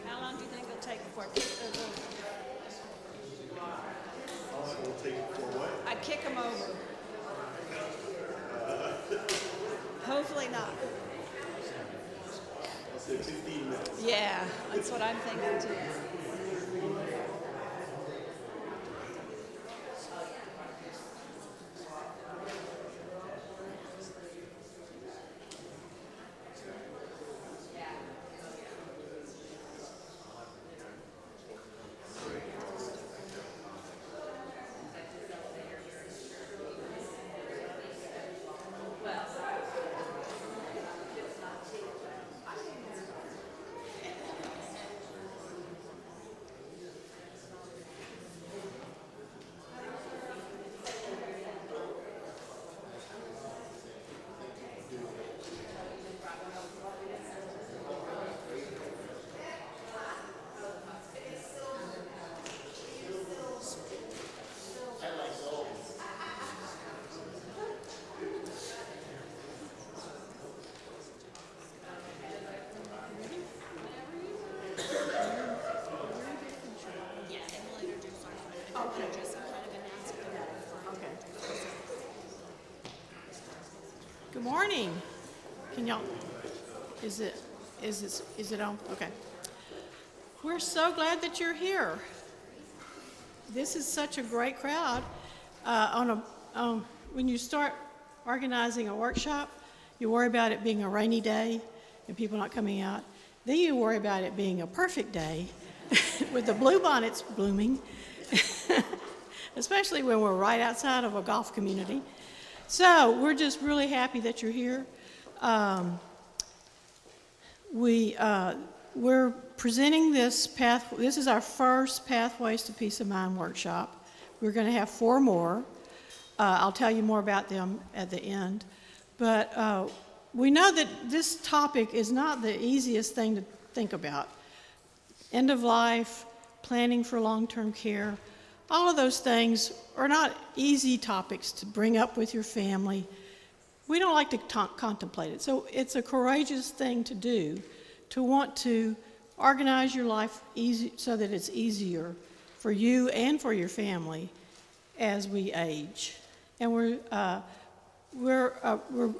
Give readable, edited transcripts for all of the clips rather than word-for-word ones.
How long do you think it'll take before I kick those over? How long will it take for what? I kick them over. Hopefully not. I'll say 15 minutes. Yeah, that's what I'm thinking too. Good morning. Can y'all, is it on? Okay. We're so glad that you're here. This is such a great crowd. When you start organizing a workshop, you worry about it being a rainy day and people not coming out. Then you worry about it being a perfect day with the bluebonnets blooming, especially when we're right outside of a golf community. So we're just really happy that you're here. We're presenting this path. This is our first Pathways to Peace of Mind workshop. We're going to have 4 more. I'll tell you more about them at the end. But we know that this topic is not the easiest thing to think about. End of life, planning for long-term care, all of those things are not easy topics to bring up with your family. We don't like to contemplate it. So it's a courageous thing to do, to want to organize your life easy so that it's easier for you and for your family as we age. And we're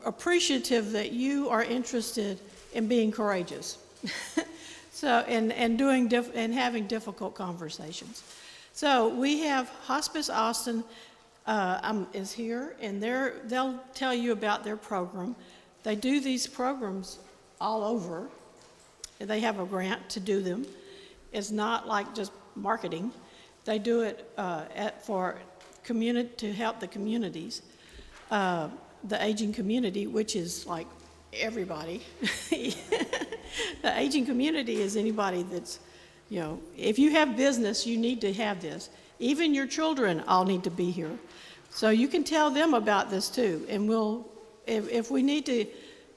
appreciative that you are interested in being courageous. And having difficult conversations. So we have Hospice Austin is here, and they'll tell you about their program. They do these programs all over. They have a grant to do them. It's not like just marketing. They do it to help the communities, the aging community, which is like everybody. The aging community is anybody that's, if you have business, you need to have this. Even your children all need to be here. So you can tell them about this too. And if we need to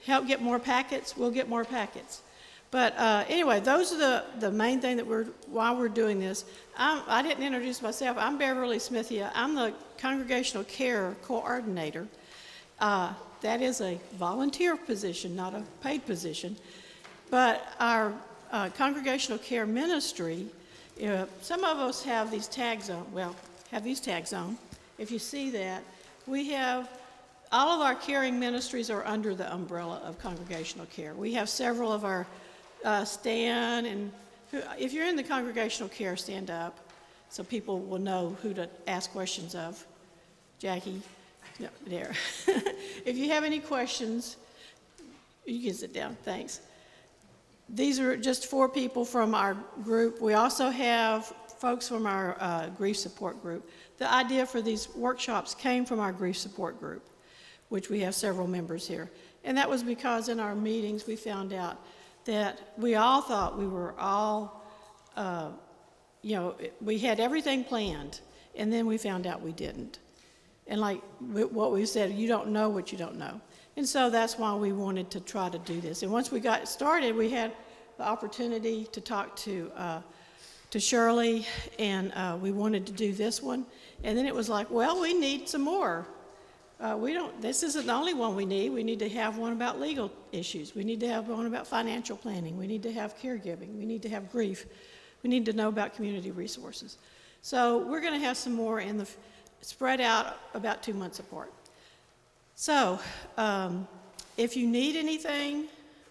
help get more packets, we'll get more packets. But anyway, those are the main thing while we're doing this. I didn't introduce myself. I'm Beverly Smithia. I'm the Congregational Care Coordinator. That is a volunteer position, not a paid position. But our Congregational Care Ministry, some of us have these tags on. If you see that, we have, all of our caring ministries are under the umbrella of Congregational Care. We have several of our stand, and if you're in the Congregational Care, stand up so people will know who to ask questions of. Jackie, no, there. If you have any questions, you can sit down, thanks. These are just 4 people from our group. We also have folks from our grief support group. The idea for these workshops came from our grief support group, which we have several members here. And that was because in our meetings we found out that we all thought we were all, we had everything planned, and then we found out we didn't. And like what we said, you don't know what you don't know. And so that's why we wanted to try to do this. And once we got started, we had the opportunity to talk to Shirley, and we wanted to do this one. And then it was like, well, we need some more this isn't the only one we need. We need to have one about legal issues. We need to have one about financial planning. We need to have caregiving. We need to have grief. We need to know about community resources. So we're going to have some more spread out about 2 months apart. So if you need anything,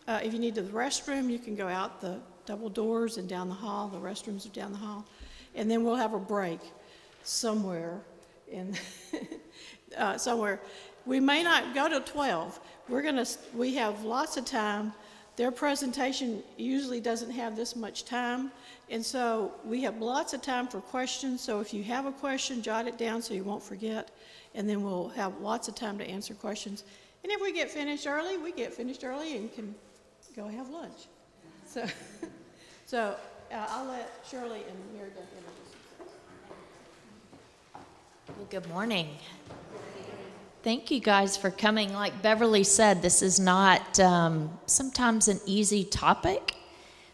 if you need the restroom, you can go out the double doors and down the hall. The restrooms are down the hall. And then we'll have a break somewhere in somewhere. We may not go to 12. We have lots of time. Their presentation usually doesn't have this much time, and so we have lots of time for questions. So if you have a question, jot it down so you won't forget, and then we'll have lots of time to answer questions. And if we get finished early, we get finished early and can go have lunch. So, I'll let Shirley and Mary Beth introduce themselves. Well, good morning. Thank you guys for coming. Like Beverly said, this is not sometimes an easy topic,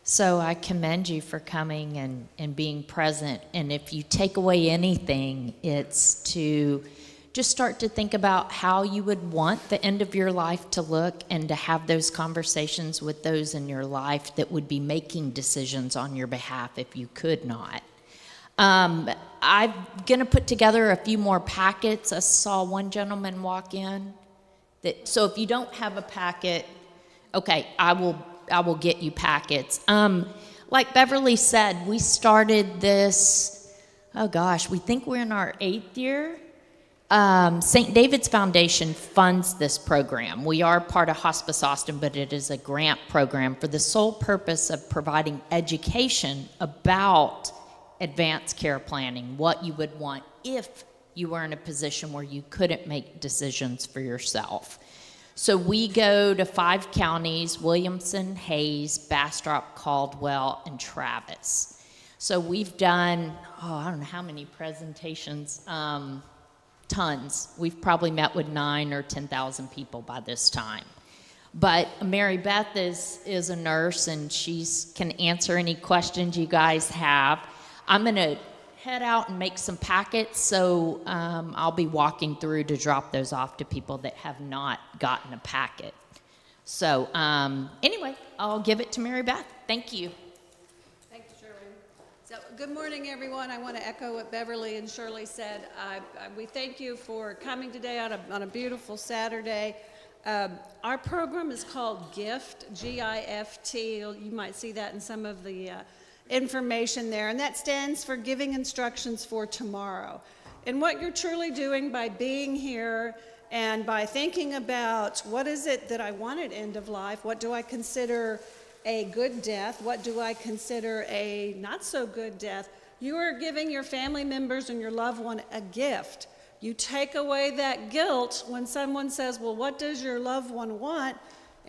so I commend you for coming and being present. And if you take away anything, it's to just start to think about how you would want the end of your life to look, and to have those conversations with those in your life that would be making decisions on your behalf if you could not. I'm going to put together a few more packets. I saw one gentleman walk in. So if you don't have a packet, okay, I will get you packets. Like Beverly said, we started this, we think we're in our 8th year. St. David's Foundation funds this program. We are part of Hospice Austin, but it is a grant program for the sole purpose of providing education about advanced care planning, what you would want if you were in a position where you couldn't make decisions for yourself. So we go to 5 counties: Williamson, Hayes, Bastrop, Caldwell, and Travis. So we've done, I don't know how many presentations, tons. We've probably met with 9,000 or 10,000 people by this time. But Mary Beth is a nurse, and she can answer any questions you guys have. I'm going to head out and make some packets, so I'll be walking through to drop those off to people that have not gotten a packet. So anyway, I'll give it to Mary Beth. Thank you. Thank you, Shirley. So, good morning, everyone. I want to echo what Beverly and Shirley said. We thank you for coming today on a beautiful Saturday. Our program is called GIFT, G-I-F-T. You might see that in some of the information there, and that stands for Giving Instructions for Tomorrow. And what you're truly doing by being here and by thinking about what is it that I want at end of life, what do I consider a good death, what do I consider a not so good death, you are giving your family members and your loved one a gift. You take away that guilt when someone says, well, what does your loved one want?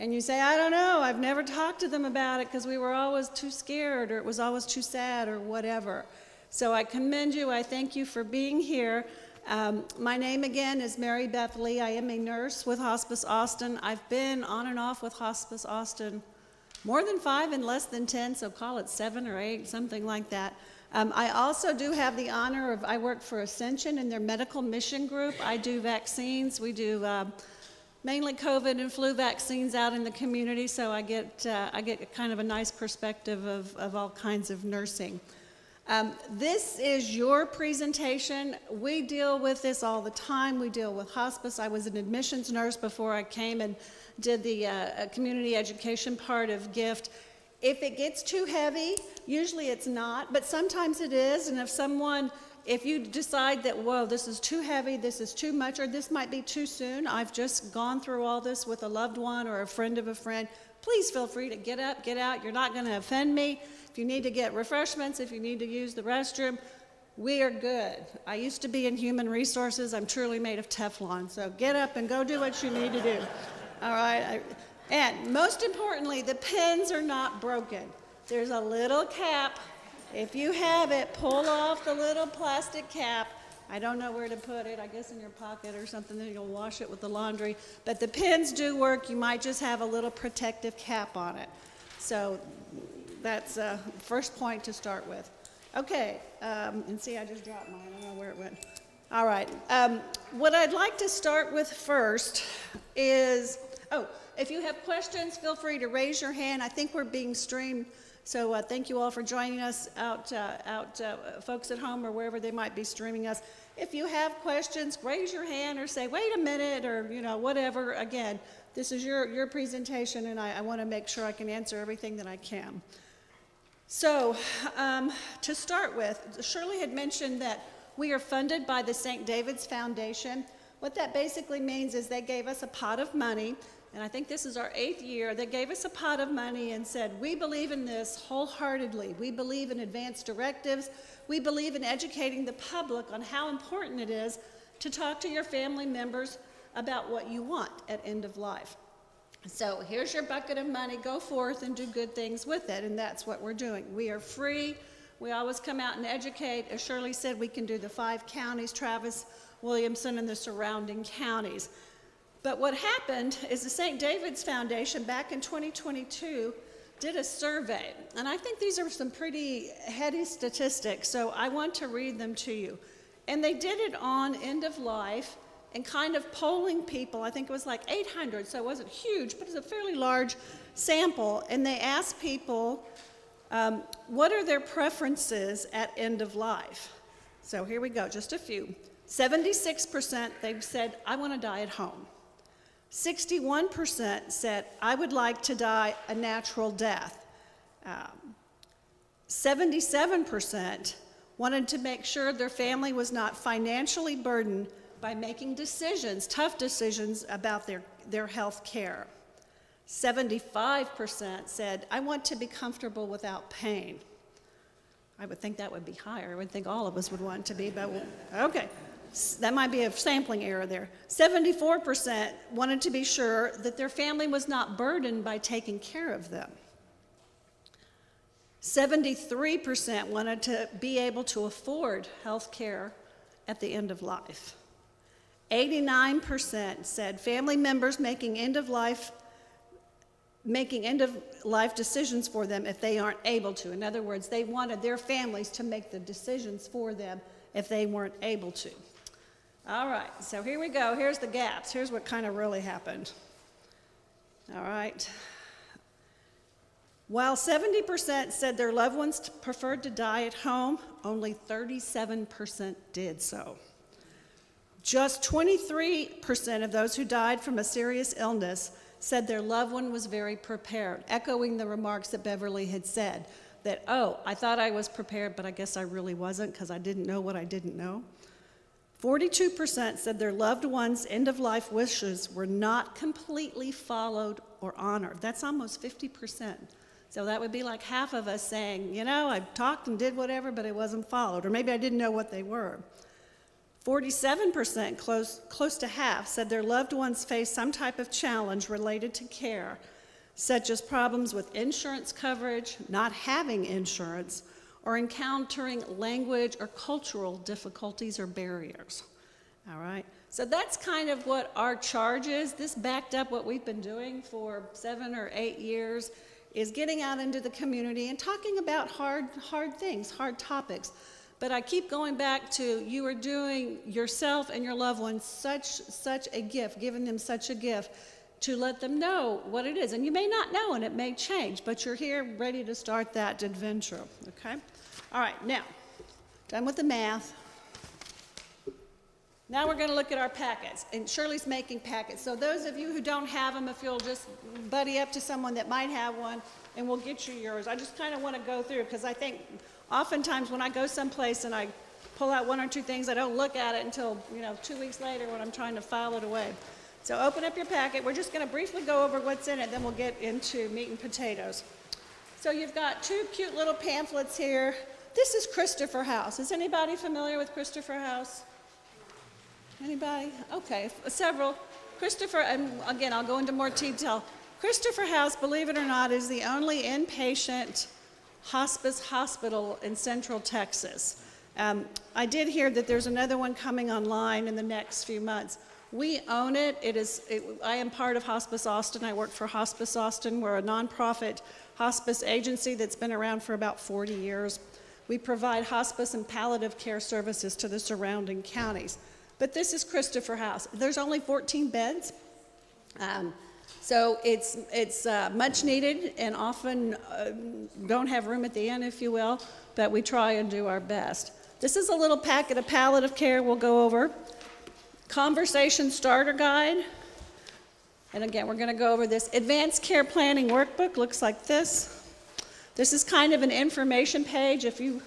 And you say, I don't know, I've never talked to them about it because we were always too scared, or it was always too sad, or whatever. So I commend you. I thank you for being here. My name again is Mary Beth Lee. I am a nurse with Hospice Austin. I've been on and off with Hospice Austin more than 5 and less than 10, so call it 7 or 8, something like that. I also do have the honor of, I work for Ascension in their medical mission group. I do vaccines. We do mainly COVID and flu vaccines out in the community, so I get kind of a nice perspective of all kinds of nursing. This is your presentation. We deal with this all the time. We deal with hospice. I was an admissions nurse before I came and did the community education part of GIFT. If it gets too heavy, usually it's not, but sometimes it is, and if you decide that, whoa, this is too heavy, this is too much, or this might be too soon, I've just gone through all this with a loved one or a friend of a friend, please feel free to get up, get out. You're not going to offend me. If you need to get refreshments, if you need to use the restroom, we are good. I used to be in human resources. I'm truly made of Teflon, so get up and go do what you need to do. All right? And most importantly, the pens are not broken. There's a little cap. If you have it, pull off the little plastic cap. I don't know where to put it. I guess in your pocket or something, then you'll wash it with the laundry. But the pens do work. You might just have a little protective cap on it. So that's the first point to start with. Okay, and see, I just dropped mine. I don't know where it went. All right. What I'd like to start with first is, if you have questions, feel free to raise your hand. I think we're being streamed, so thank you all for joining us out, folks at home or wherever they might be streaming us. If you have questions, raise your hand or say, wait a minute, or whatever. Again, this is your presentation, and I want to make sure I can answer everything that I can. So, to start with, Shirley had mentioned that we are funded by the St. David's Foundation. What that basically means is they gave us a pot of money, and I think this is our 8th year. They gave us a pot of money and said, we believe in this wholeheartedly. We believe in advanced directives. We believe in educating the public on how important it is to talk to your family members about what you want at end of life. So here's your bucket of money. Go forth and do good things with it, and that's what we're doing. We are free. We always come out and educate. As Shirley said, we can do the 5 counties, Travis, Williamson, and the surrounding counties. But what happened is the St. David's Foundation back in 2022 did a survey. And I think these are some pretty heady statistics, so I want to read them to you. And they did it on end of life and kind of polling people. I think it was like 800, so it wasn't huge, but it's a fairly large sample. And they asked people, what are their preferences at end of life? So here we go, just a few. 76% they said, I want to die at home. 61% said, I would like to die a natural death. 77% wanted to make sure their family was not financially burdened by making decisions, tough decisions about their health care. 75% said, I want to be comfortable without pain. I would think that would be higher. I would think all of us would want to be, but okay. That might be a sampling error there. 74% wanted to be sure that their family was not burdened by taking care of them. 73% wanted to be able to afford health care at the end of life. 89% said family members making end-of-life decisions for them if they aren't able to. In other words, they wanted their families to make the decisions for them if they weren't able to. All right, so here we go. Here's the gaps. Here's what kind of really happened. All right. While 70% said their loved ones preferred to die at home, only 37% did so. Just 23% of those who died from a serious illness said their loved one was very prepared, echoing the remarks that Beverly had said, that, I thought I was prepared, but I guess I really wasn't because I didn't know what I didn't know. 42% said their loved ones' end-of-life wishes were not completely followed or honored. That's almost 50%. So that would be like half of us saying, I talked and did whatever, but it wasn't followed, or maybe I didn't know what they were. 47%, close to half, said their loved ones faced some type of challenge related to care, such as problems with insurance coverage, not having insurance, or encountering language or cultural difficulties or barriers. All right, so that's kind of what our charge is. This backed up what we've been doing for 7 or 8 years, is getting out into the community and talking about hard things, hard topics. But I keep going back to, you are doing yourself and your loved ones such a gift, giving them such a gift to let them know what it is. And you may not know, and it may change, but you're here ready to start that adventure, okay? All right, now, done with the math. Now we're going to look at our packets, and Shirley's making packets. So those of you who don't have them, if you'll just buddy up to someone that might have one, and we'll get you yours. I just kind of want to go through, because I think oftentimes when I go someplace and I pull out 1 or 2 things, I don't look at it until 2 weeks later when I'm trying to file it away. So open up your packet. We're just going to briefly go over what's in it, then we'll get into meat and potatoes. So you've got 2 cute little pamphlets here. This is Christopher House. Is anybody familiar with Christopher House? Anybody? Okay, several. Christopher, and again, I'll go into more detail. Christopher House, believe it or not, is the only inpatient hospice hospital in Central Texas. I did hear that there's another one coming online in the next few months. We own it. I am part of Hospice Austin. I work for Hospice Austin. We're a nonprofit hospice agency that's been around for about 40 years. We provide hospice and palliative care services to the surrounding counties. But this is Christopher House. There's only 14 beds. So it's much needed and often don't have room at the end, if you will, but we try and do our best. This is a little packet of palliative care we'll go over. Conversation starter guide. And again, we're going to go over this. Advanced care planning workbook looks like this. This is kind of an information page. If you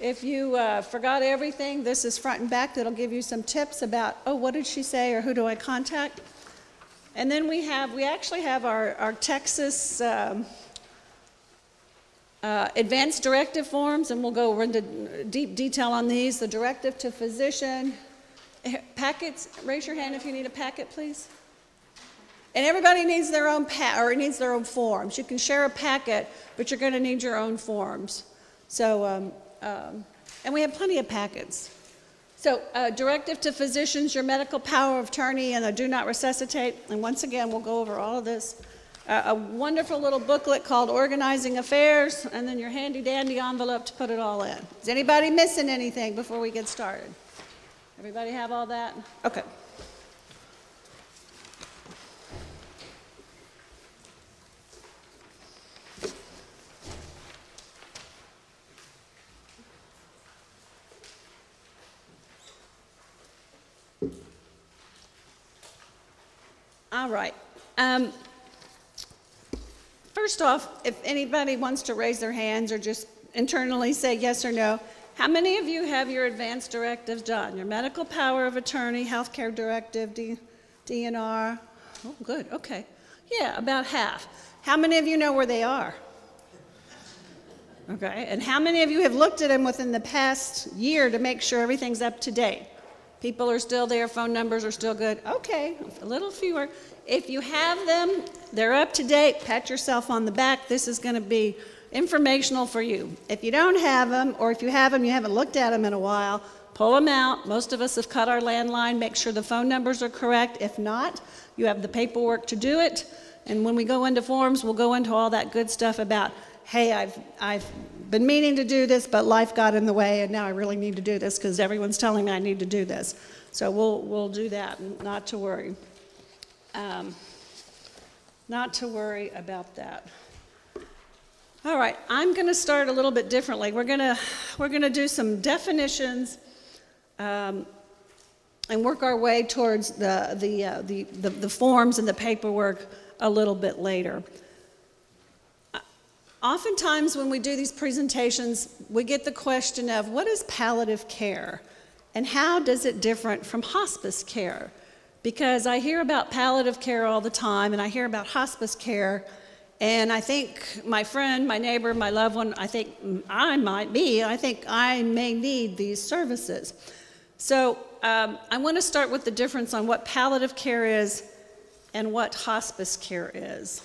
forgot everything, this is front and back. That'll give you some tips about, oh, what did she say, or who do I contact? And then we actually have our Texas advanced directive forms, and we'll go into deep detail on these. The directive to physician packets. Raise your hand if you need a packet, please. And everybody needs their own needs their own forms. You can share a packet, but you're going to need your own forms. So, and we have plenty of packets. So, directive to physicians, your medical power of attorney, and a do not resuscitate. And once again, we'll go over all of this. A wonderful little booklet called Organizing Affairs, and then your handy-dandy envelope to put it all in. Is anybody missing anything before we get started? Everybody have all that? Okay. All right. First off, if anybody wants to raise their hands or just internally say yes or no, how many of you have your advanced directives done? Your medical power of attorney, healthcare directive, DNR? Oh, good, okay. Yeah, about half. How many of you know where they are? Okay, and how many of you have looked at them within the past year to make sure everything's up to date? People are still there, phone numbers are still good. Okay, a little fewer. If you have them, they're up to date, pat yourself on the back. This is going to be informational for you. If you don't have them, or if you have them, you haven't looked at them in a while, pull them out. Most of us have cut our landline, make sure the phone numbers are correct. If not, you have the paperwork to do it. And when we go into forms, we'll go into all that good stuff about, hey, I've been meaning to do this, but life got in the way, and now I really need to do this because everyone's telling me I need to do this. So we'll do that, not to worry. Not to worry about that. All right, I'm going to start a little bit differently. We're going to do some definitions and work our way towards the forms and the paperwork a little bit later. Oftentimes when we do these presentations, we get the question of what is palliative care and how does it differ from hospice care? Because I hear about palliative care all the time and I hear about hospice care, and I think my friend, my neighbor, my loved one, I think I may need these services. So I want to start with the difference on what palliative care is and what hospice care is.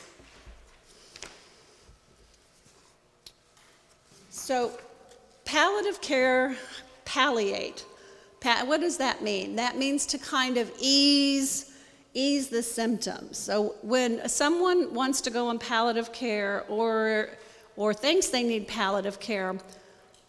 So palliative care, palliate. What does that mean? That means to kind of ease the symptoms. So when someone wants to go on palliative care or thinks they need palliative care,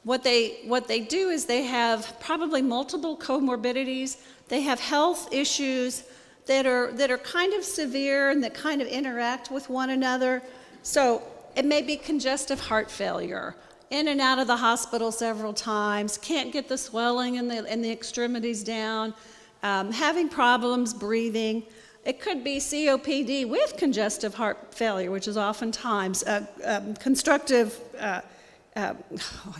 what they do is they have probably multiple comorbidities. They have health issues that are kind of severe and that kind of interact with one another. So it may be congestive heart failure, in and out of the hospital several times, can't get the swelling in the extremities down, having problems breathing. It could be COPD with congestive heart failure, which is oftentimes constructive, I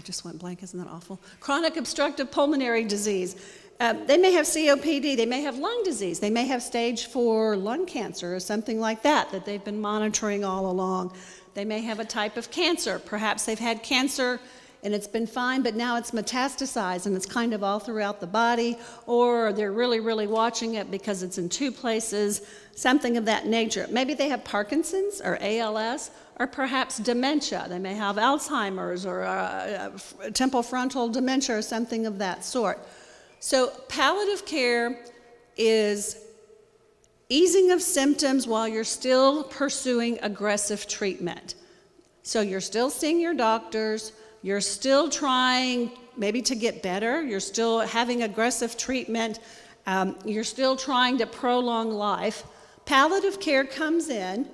just went blank, isn't that awful? Chronic obstructive pulmonary disease. They may have COPD, they may have lung disease, they may have stage 4 lung cancer or something like that they've been monitoring all along. They may have a type of cancer. Perhaps they've had cancer and it's been fine, but now it's metastasized and it's kind of all throughout the body, or they're really, really watching it because it's in 2 places, something of that nature. Maybe they have Parkinson's or ALS, or perhaps dementia. They may have Alzheimer's or temporal frontal dementia or something of that sort. So palliative care is easing of symptoms while you're still pursuing aggressive treatment. So you're still seeing your doctors, you're still trying maybe to get better, you're still having aggressive treatment, you're still trying to prolong life, palliative care comes in,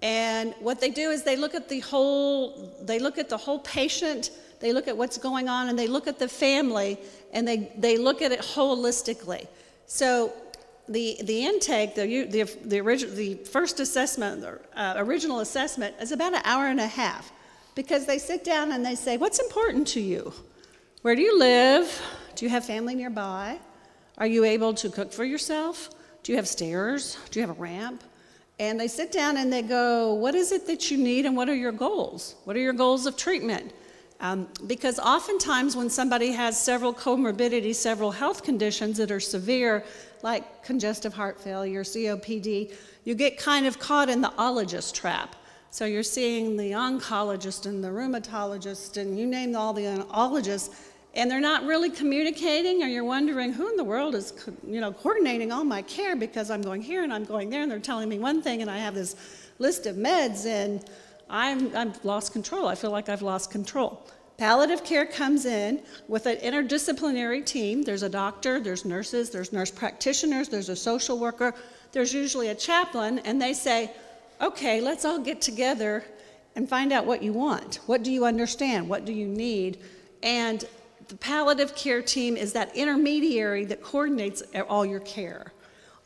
and what they do is they look at the whole patient, they look at what's going on, and they look at the family, and they look at it holistically. So the intake, the first assessment, original assessment is about an hour and a half, because they sit down and they say, what's important to you? Where do you live? Do you have family nearby? Are you able to cook for yourself? Do you have stairs? Do you have a ramp? And they sit down and they go, what is it that you need and what are your goals? What are your goals of treatment? Because oftentimes when somebody has several comorbidities, several health conditions that are severe, like congestive heart failure, COPD, you get kind of caught in the ologist trap. So you're seeing the oncologist and the rheumatologist and you name all the ologists, and they're not really communicating, or you're wondering who in the world is coordinating all my care, because I'm going here and I'm going there and they're telling me one thing and I have this list of meds and I've lost control. I feel like I've lost control. Palliative care comes in with an interdisciplinary team. There's a doctor, there's nurses, there's nurse practitioners, there's a social worker, there's usually a chaplain, and they say, okay, let's all get together and find out what you want. What do you understand? What do you need? And the palliative care team is that intermediary that coordinates all your care.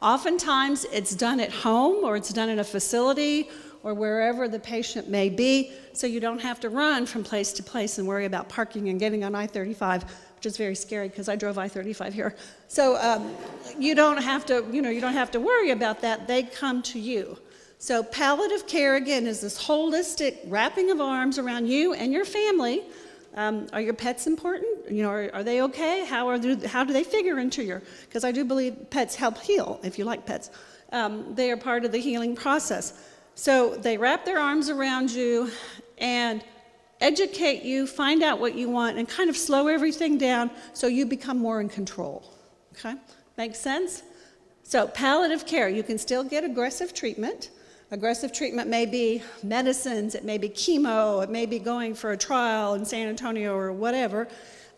Oftentimes it's done at home, or it's done in a facility, or wherever the patient may be, so you don't have to run from place to place and worry about parking and getting on I-35, which is very scary because I drove I-35 here. So you don't have to worry about that. They come to you. So palliative care, again, is this holistic wrapping of arms around you and your family. Are your pets important? Are they okay? How do they figure into because I do believe pets help heal, if you like pets. They are part of the healing process. So they wrap their arms around you and educate you, find out what you want, and kind of slow everything down so you become more in control. Okay? Makes sense? So palliative care, you can still get aggressive treatment. Aggressive treatment may be medicines, it may be chemo, it may be going for a trial in San Antonio or whatever,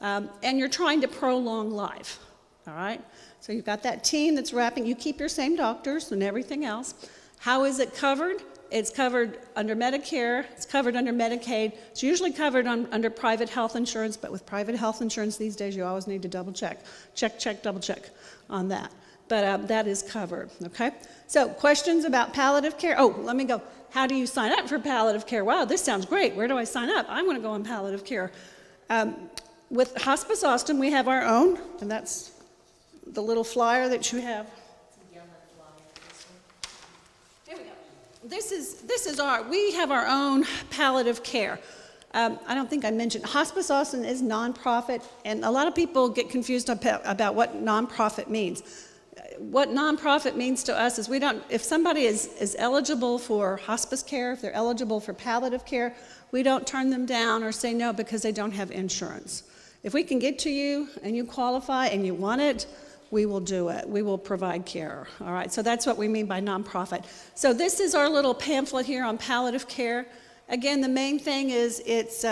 and you're trying to prolong life, all right? So you've got that team that's wrapping, you keep your same doctors and everything else. How is it covered? It's covered under Medicare, it's covered under Medicaid, it's usually covered under private health insurance, but with private health insurance these days you always need to double check, double check on that. But that is covered, okay? So questions about palliative care? Oh, let me go. How do you sign up for palliative care? Wow, this sounds great. Where do I sign up? I want to go on palliative care. With Hospice Austin, we have our own, and that's the little flyer that you have. There we go. We have our own palliative care. I don't think I mentioned, Hospice Austin is nonprofit, and a lot of people get confused about what nonprofit means. What nonprofit means to us is if somebody is eligible for hospice care, if they're eligible for palliative care, we don't turn them down or say no because they don't have insurance. If we can get to you and you qualify and you want it, we will do it. We will provide care, all right? So that's what we mean by nonprofit. So this is our little pamphlet here on palliative care. Again, the main thing is it's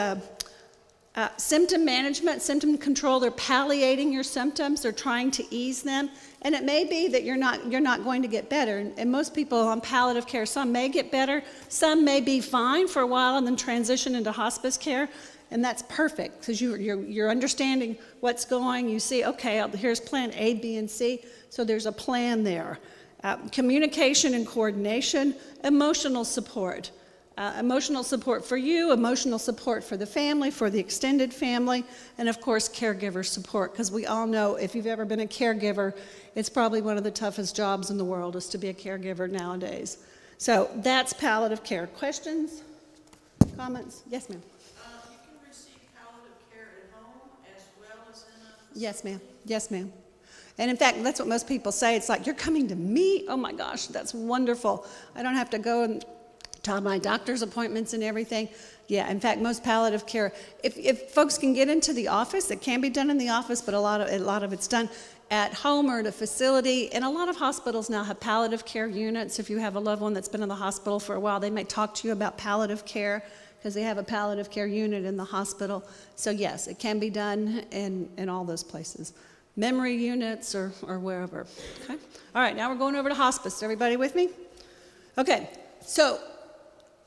symptom management, symptom control. They're palliating your symptoms. They're trying to ease them. And it may be that you're not going to get better. And most people on palliative care, some may get better, some may be fine for a while and then transition into hospice care. And that's perfect because you're understanding what's going. You see, okay, here's plan A, B, and C. So there's a plan there. Communication and coordination, emotional support. Emotional support for you, emotional support for the family, for the extended family, and of course caregiver support, because we all know if you've ever been a caregiver, it's probably one of the toughest jobs in the world is to be a caregiver nowadays. So that's palliative care. Questions? Comments? Yes, ma'am. You can receive palliative care at home as well as in a facility? Yes, ma'am. Yes, ma'am. And in fact, that's what most people say. It's like, you're coming to me? Oh my gosh, that's wonderful. I don't have to go and to my doctor's appointments and everything. Yeah, in fact, most palliative care, if folks can get into the office, it can be done in the office, but a lot of it's done at home or at a facility. And a lot of hospitals now have palliative care units. If you have a loved one that's been in the hospital for a while, they may talk to you about palliative care. because they have a palliative care unit in the hospital. So yes, it can be done in all those places. Memory units or wherever, okay? All right, now we're going over to hospice. Everybody with me? Okay, so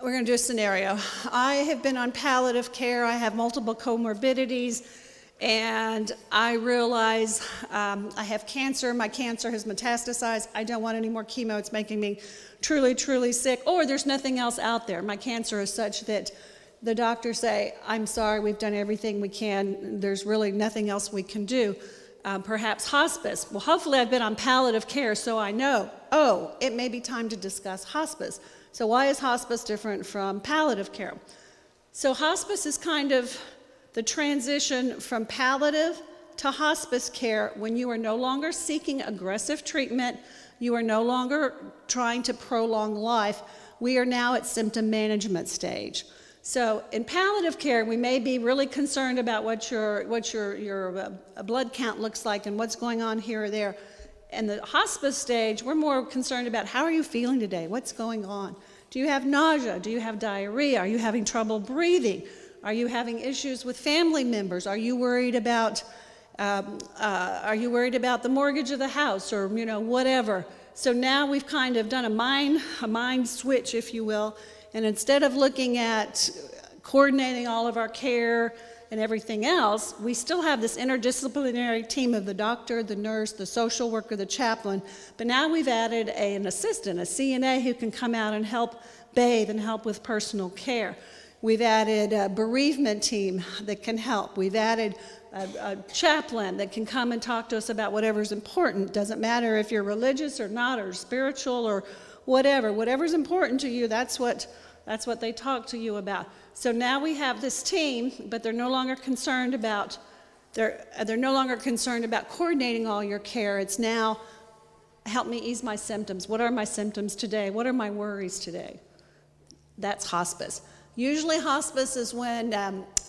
we're going to do a scenario. I have been on palliative care. I have multiple comorbidities, and I realize I have cancer. My cancer has metastasized. I don't want any more chemo. It's making me truly, truly sick. Or there's nothing else out there. My cancer is such that the doctors say, I'm sorry, we've done everything we can. There's really nothing else we can do. Perhaps hospice. Well, hopefully I've been on palliative care, so I know, oh, it may be time to discuss hospice. So why is hospice different from palliative care? So hospice is kind of the transition from palliative to hospice care when you are no longer seeking aggressive treatment, you are no longer trying to prolong life. We are now at symptom management stage. So in palliative care, we may be really concerned about what your blood count looks like and what's going on here or there. In the hospice stage, we're more concerned about how are you feeling today? What's going on? Do you have nausea? Do you have diarrhea? Are you having trouble breathing? Are you having issues with family members? Are you worried about the mortgage of the house or whatever? So now we've kind of done a mind switch, if you will. And instead of looking at coordinating all of our care and everything else, we still have this interdisciplinary team of the doctor, the nurse, the social worker, the chaplain. But now we've added an assistant, a CNA, who can come out and help bathe and help with personal care. We've added a bereavement team that can help. We've added a chaplain that can come and talk to us about whatever's important. Doesn't matter if you're religious or not, or spiritual or whatever. Whatever's important to you, that's what they talk to you about. So now we have this team, but they're no longer concerned about coordinating all your care. It's now, help me ease my symptoms. What are my symptoms today? What are my worries today? That's hospice. Usually hospice is when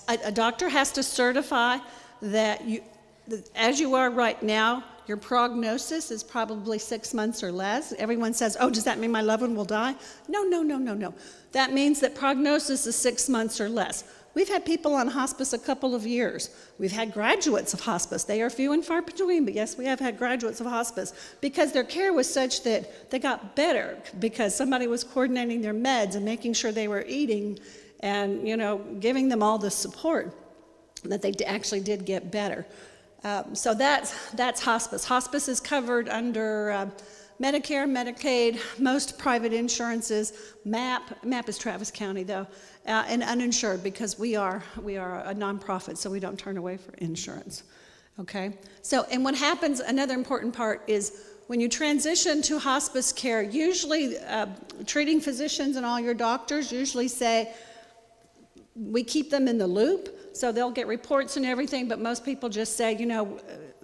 a doctor has to certify that as you are right now, your prognosis is probably 6 months or less. Everyone says, oh, does that mean my loved one will die? No. That means that prognosis is 6 months or less. We've had people on hospice a couple of years. We've had graduates of hospice. They are few and far between, but yes, we have had graduates of hospice because their care was such that they got better because somebody was coordinating their meds and making sure they were eating and, giving them all the support that they actually did get better. So that's hospice. Hospice is covered under Medicare, Medicaid, most private insurances, MAP is Travis County though, and uninsured because we are a nonprofit, so we don't turn away for insurance. Okay? So, and what happens, another important part is when you transition to hospice care, usually treating physicians and all your doctors usually say, we keep them in the loop. So they'll get reports and everything, but most people just say,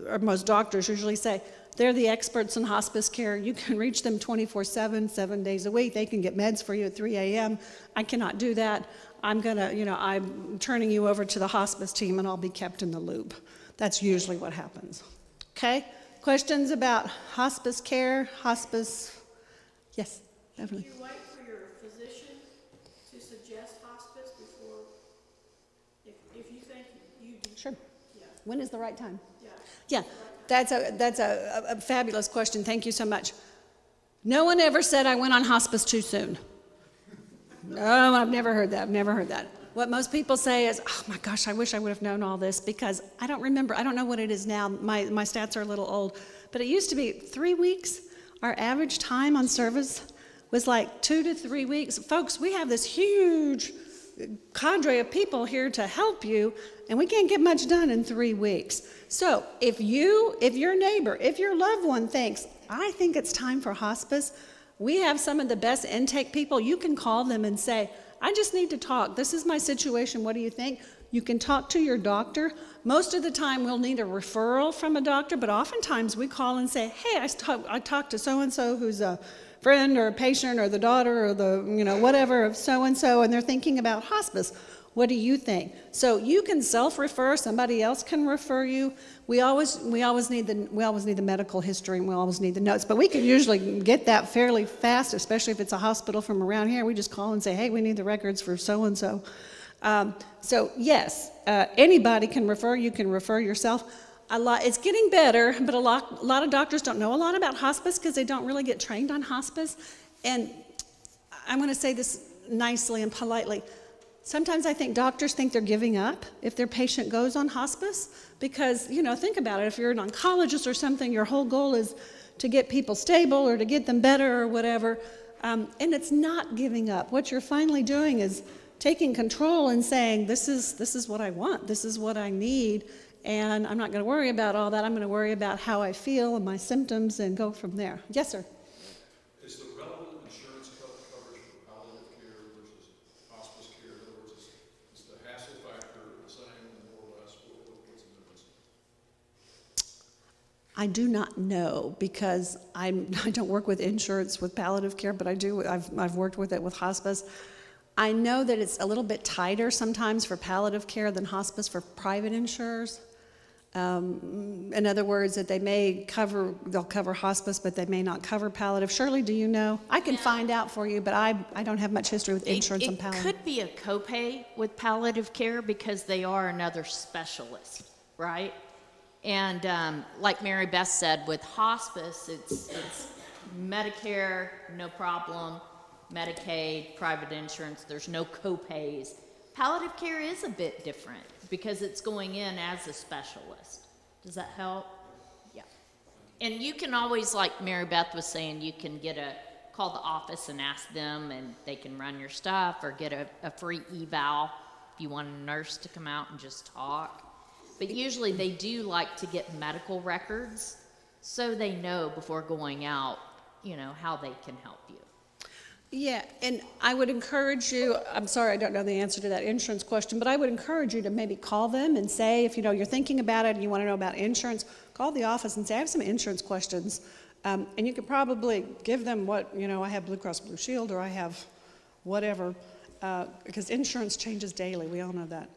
or most doctors usually say, they're the experts in hospice care. You can reach them 24/7, 7 days a week. They can get meds for you at 3 a.m. I cannot do that. I'm turning you over to the hospice team and I'll be kept in the loop. That's usually what happens. Okay? Questions about hospice care, hospice? Yes, definitely. Do you wait for your physician to suggest hospice before, if you think you do? Sure. Yeah. When is the right time? Yeah. Yeah, that's a fabulous question. Thank you so much. No one ever said I went on hospice too soon. No, I've never heard that. What most people say is, oh my gosh, I wish I would have known all this because I don't remember. I don't know what it is now. My stats are a little old. But it used to be 3 weeks. Our average time on service was like 2 to 3 weeks. Folks, we have this huge cadre of people here to help you, and we can't get much done in 3 weeks. So if your neighbor, if your loved one thinks, I think it's time for hospice, we have some of the best intake people. You can call them and say, I just need to talk. This is my situation. What do you think? You can talk to your doctor. Most of the time we'll need a referral from a doctor, but oftentimes we call and say, hey, I talked to so-and-so who's a friend or a patient or the daughter or the, whatever of so-and-so, and they're thinking about hospice. What do you think? So you can self-refer, somebody else can refer you. We always need the medical history, and we always need the notes, but we can usually get that fairly fast, especially if it's a hospital from around here. We just call and say, hey, we need the records for so-and-so. So yes, anybody can refer. You can refer yourself. It's getting better, but a lot of doctors don't know a lot about hospice because they don't really get trained on hospice. And I'm going to say this nicely and politely. Sometimes I think doctors think they're giving up if their patient goes on hospice because, think about it. If you're an oncologist or something, your whole goal is to get people stable or to get them better or whatever. And it's not giving up. What you're finally doing is taking control and saying, this is what I want. This is what I need. And I'm not going to worry about all that. I'm going to worry about how I feel and my symptoms and go from there. Yes, sir. Is the relevant insurance coverage for palliative care versus hospice care? In other words, is the hassle factor the same, more or less? What's the difference? I do not know because I don't work with insurance with palliative care, but I've worked with it with hospice. I know that it's a little bit tighter sometimes for palliative care than hospice for private insurers. In other words, that they'll cover hospice, but they may not cover palliative. Shirley, do you know? I can find out for you, but I don't have much history with insurance on palliative. It could be a copay with palliative care because they are another specialist, right? And like Mary Beth said, with hospice, it's Medicare, no problem, Medicaid, private insurance, there's no copays. Palliative care is a bit different because it's going in as a specialist. Does that help? Yeah. And you can always, like Mary Beth was saying, you can call the office and ask them, and they can run your stuff or get a free eval if you want a nurse to come out and just talk. But usually they do like to get medical records so they know before going out, how they can help you. Yeah, and I would encourage you, I'm sorry I don't know the answer to that insurance question, but I would encourage you to maybe call them and say, if you're thinking about it and you want to know about insurance, call the office and say, I have some insurance questions. And you could probably give them what, I have Blue Cross Blue Shield or I have whatever, because insurance changes daily, we all know that.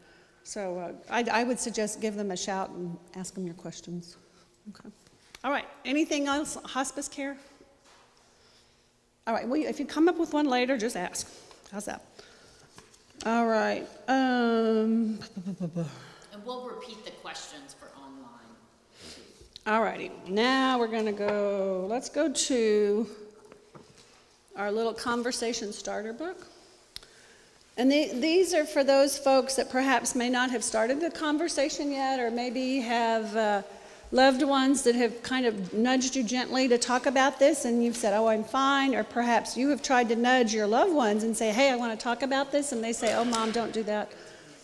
So I would suggest give them a shout and ask them your questions. Okay. All right, anything else? Hospice care? All right, well, if you come up with one later, just ask. How's that? All right. And we'll repeat the questions for online. All righty. Now we're going to let's go to our little conversation starter book. And these are for those folks that perhaps may not have started the conversation yet or maybe have loved ones that have kind of nudged you gently to talk about this and you've said, oh, I'm fine, or perhaps you have tried to nudge your loved ones and say, hey, I want to talk about this, and they say, oh, Mom, don't do that,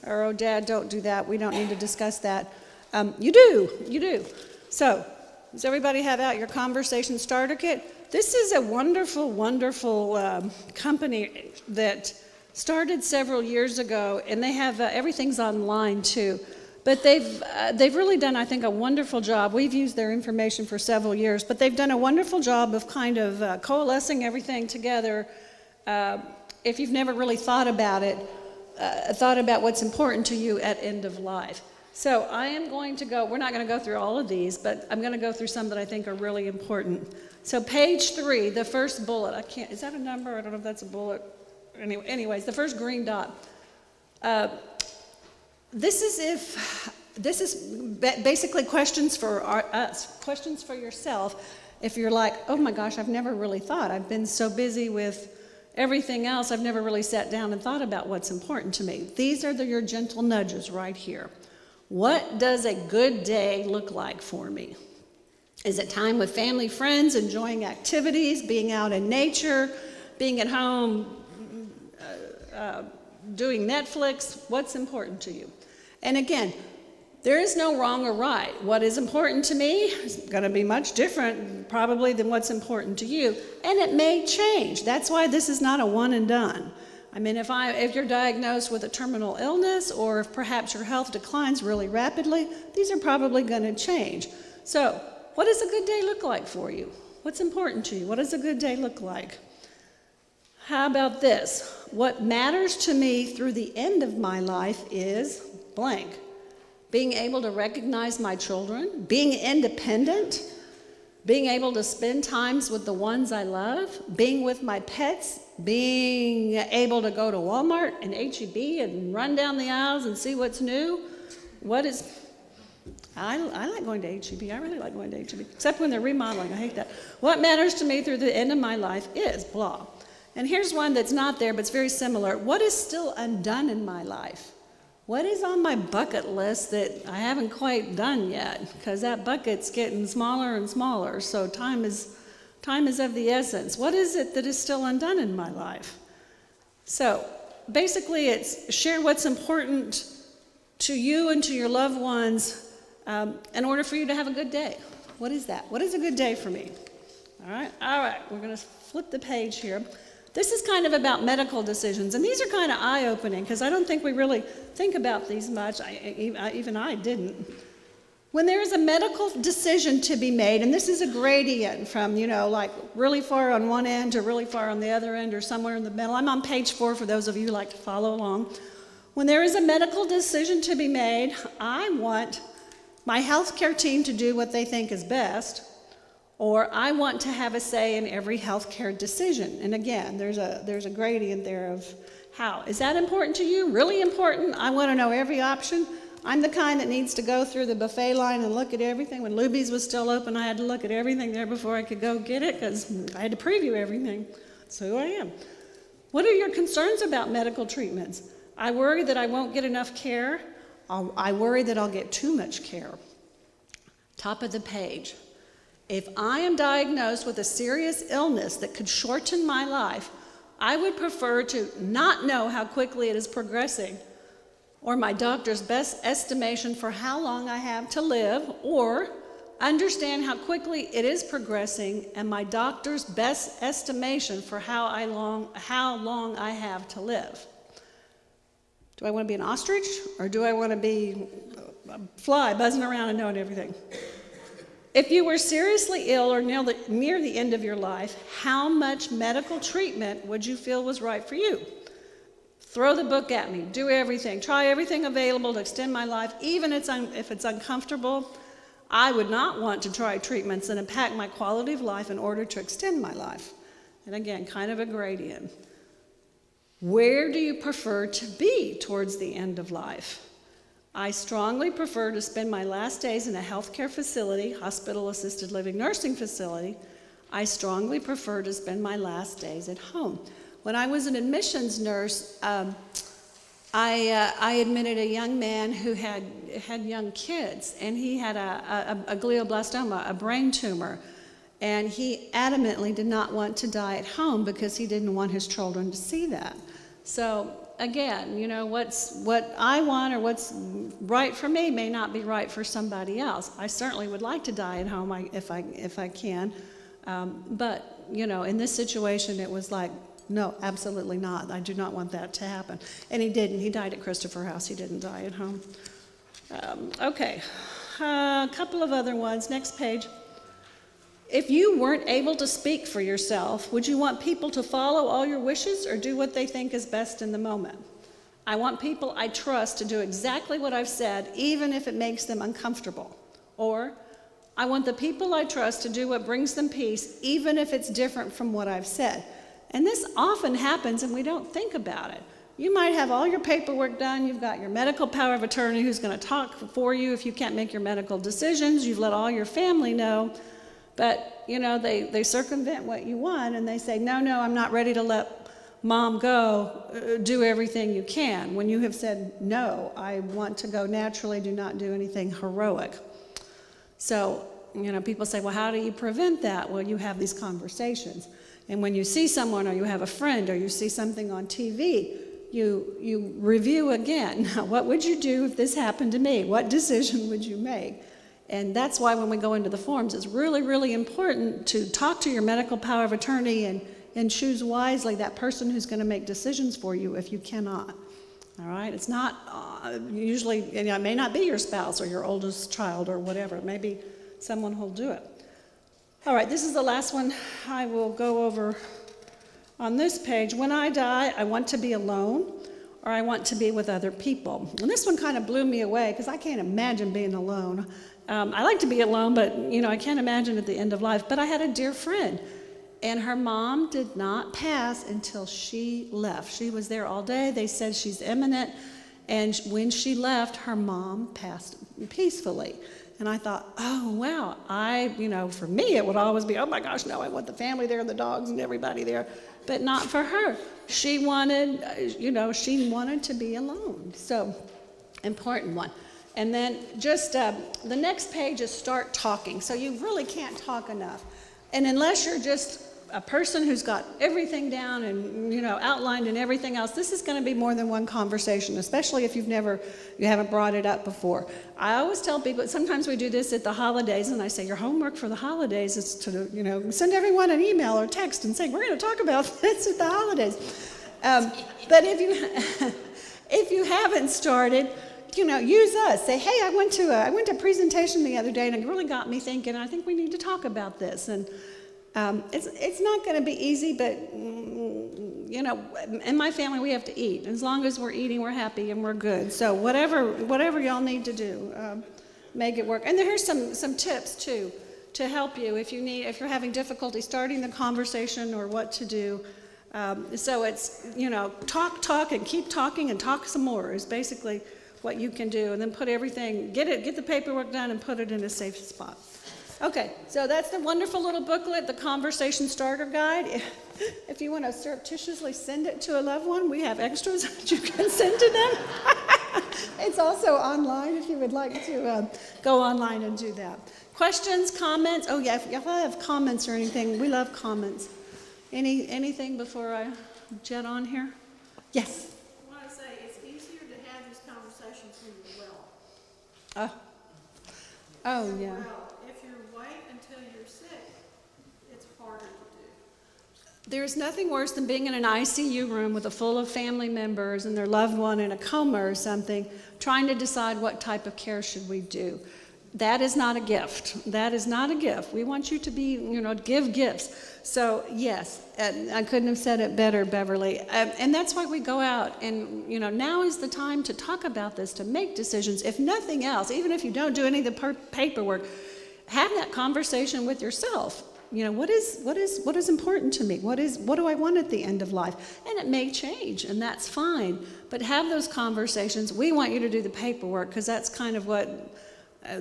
or oh, Dad, don't do that, we don't need to discuss that. You do. So, does everybody have out your conversation starter kit? This is a wonderful, wonderful company that started several years ago, and they have, everything's online too. But they've really done, I think, a wonderful job. We've used their information for several years, but they've done a wonderful job of kind of coalescing everything together. If you've never really thought about it, thought about what's important to you at end of life. So I am going to we're not going to go through all of these, but I'm going to go through some that I think are really important. So page 3, the first bullet, is that a number? I don't know if that's a bullet. Anyways, the first green dot. This is basically questions for us, questions for yourself. If you're like, oh my gosh, I've never really thought. I've been so busy with everything else, I've never really sat down and thought about what's important to me. These are your gentle nudges right here. What does a good day look like for me? Is it time with family, friends, enjoying activities, being out in nature, being at home, doing Netflix? What's important to you? And again, there is no wrong or right. What is important to me is going to be much different probably than what's important to you. And it may change. That's why this is not a one and done. I mean, if you're diagnosed with a terminal illness or if perhaps your health declines really rapidly, these are probably going to change. So, what does a good day look like for you? What's important to you? What does a good day look like? How about this? What matters to me through the end of my life is blank. Being able to recognize my children, being independent, being able to spend times with the ones I love, being with my pets, being able to go to Walmart and H-E-B and run down the aisles and see what's new. I like going to H-E-B. I really like going to H-E-B, except when they're remodeling. I hate that. What matters to me through the end of my life is blah. And here's one that's not there, but it's very similar. What is still undone in my life? What is on my bucket list that I haven't quite done yet? Because that bucket's getting smaller and smaller, so time is of the essence. What is it that is still undone in my life? So basically it's share what's important to you and to your loved ones in order for you to have a good day. What is that? What is a good day for me? All right, we're going to flip the page here. This is kind of about medical decisions, and these are kind of eye-opening because I don't think we really think about these much. Even I didn't. When there is a medical decision to be made, and this is a gradient from, like really far on one end to really far on the other end or somewhere in the middle. I'm on page 4 for those of you who like to follow along. When there is a medical decision to be made, I want my healthcare team to do what they think is best, or I want to have a say in every healthcare decision. And again, there's a gradient there of how. Is that important to you? Really important? I want to know every option. I'm the kind that needs to go through the buffet line and look at everything. When Luby's was still open, I had to look at everything there before I could go get it because I had to preview everything. That's who I am. What are your concerns about medical treatments? I worry that I won't get enough care. I worry that I'll get too much care. Top of the page. If I am diagnosed with a serious illness that could shorten my life, I would prefer to not know how quickly it is progressing, or my doctor's best estimation for how long I have to live, or understand how quickly it is progressing and my doctor's best estimation for how long I have to live. Do I want to be an ostrich, or do I want to be a fly buzzing around and knowing everything? If you were seriously ill or near the end of your life, how much medical treatment would you feel was right for you? Throw the book at me. Do everything. Try everything available to extend my life, even if it's uncomfortable. I would not want to try treatments that impact my quality of life in order to extend my life. And again, kind of a gradient. Where do you prefer to be towards the end of life? I strongly prefer to spend my last days in a healthcare facility, hospital, assisted living, nursing facility. I strongly prefer to spend my last days at home. When I was an admissions nurse, I admitted a young man who had young kids, and he had a glioblastoma, a brain tumor, and he adamantly did not want to die at home because he didn't want his children to see that. So again, what I want or what's right for me may not be right for somebody else. I certainly would like to die at home if I can, but in this situation it was like, no, absolutely not. I do not want that to happen. And he didn't. He died at Christopher House. He didn't die at home. Okay, a couple of other ones. Next page. If you weren't able to speak for yourself, would you want people to follow all your wishes or do what they think is best in the moment? I want people I trust to do exactly what I've said, even if it makes them uncomfortable. Or, I want the people I trust to do what brings them peace, even if it's different from what I've said. And this often happens and we don't think about it. You might have all your paperwork done, you've got your medical power of attorney who's going to talk for you if you can't make your medical decisions, you've let all your family know, but they circumvent what you want and they say, no, I'm not ready to let mom go, do everything you can. When you have said, no, I want to go naturally, do not do anything heroic. So, people say, well, how do you prevent that? Well, you have these conversations. And when you see someone or you have a friend or you see something on TV, you review again. What would you do if this happened to me? What decision would you make? And that's why when we go into the forms, it's really, really important to talk to your medical power of attorney and choose wisely that person who's going to make decisions for you if you cannot. All right? It's not usually, it may not be your spouse or your oldest child or whatever. It may be someone who'll do it. All right, this is the last one I will go over. on this page, when I die, I want to be alone or I want to be with other people. And this one kind of blew me away because I can't imagine being alone. I like to be alone, but I can't imagine at the end of life. But I had a dear friend, and her mom did not pass until she left. She was there all day. They said she's imminent. And when she left, her mom passed peacefully. And I thought, oh, wow, for me, it would always be, oh my gosh, no, I want the family there and the dogs and everybody there. But not for her. She wanted, she wanted to be alone. So, important one. And then just the next page is start talking. So you really can't talk enough. And unless you're just a person who's got everything down and, outlined and everything else, this is going to be more than one conversation, especially if you haven't brought it up before. I always tell people, sometimes we do this at the holidays, and I say, your homework for the holidays is to, send everyone an email or text and say, we're going to talk about this at the holidays. But if you haven't started, use us. Say, hey, I went to a presentation the other day, and it really got me thinking, I think we need to talk about this. And it's not going to be easy, but, in my family, we have to eat. As long as we're eating, we're happy and we're good. So whatever y'all need to do, make it work. And here's some tips, too, to help you if you're having difficulty starting the conversation or what to do. So it's, talk and keep talking and talk some more is basically what you can do. And then get the paperwork done and put it in a safe spot. Okay, so that's the wonderful little booklet, the Conversation Starter Guide. If you want to surreptitiously send it to a loved one, we have extras that you can send to them. It's also online if you would like to go online and do that. Questions, comments? Oh, yeah, if I have comments or anything, we love comments. Anything before I jet on here? Yes? I want to say it's easier to have these conversations when you're well. Oh, yeah. If you wait until you're sick, it's harder to do. There's nothing worse than being in an ICU room with a full of family members and their loved one in a coma or something, trying to decide what type of care should we do. That is not a gift. That is not a gift. We want you to be, give gifts. So, yes, I couldn't have said it better, Beverly. And that's why we go out and, now is the time to talk about this, to make decisions. If nothing else, even if you don't do any of the paperwork, have that conversation with yourself. What is important to me? What do I want at the end of life? And it may change, and that's fine. But have those conversations. We want you to do the paperwork because that's kind of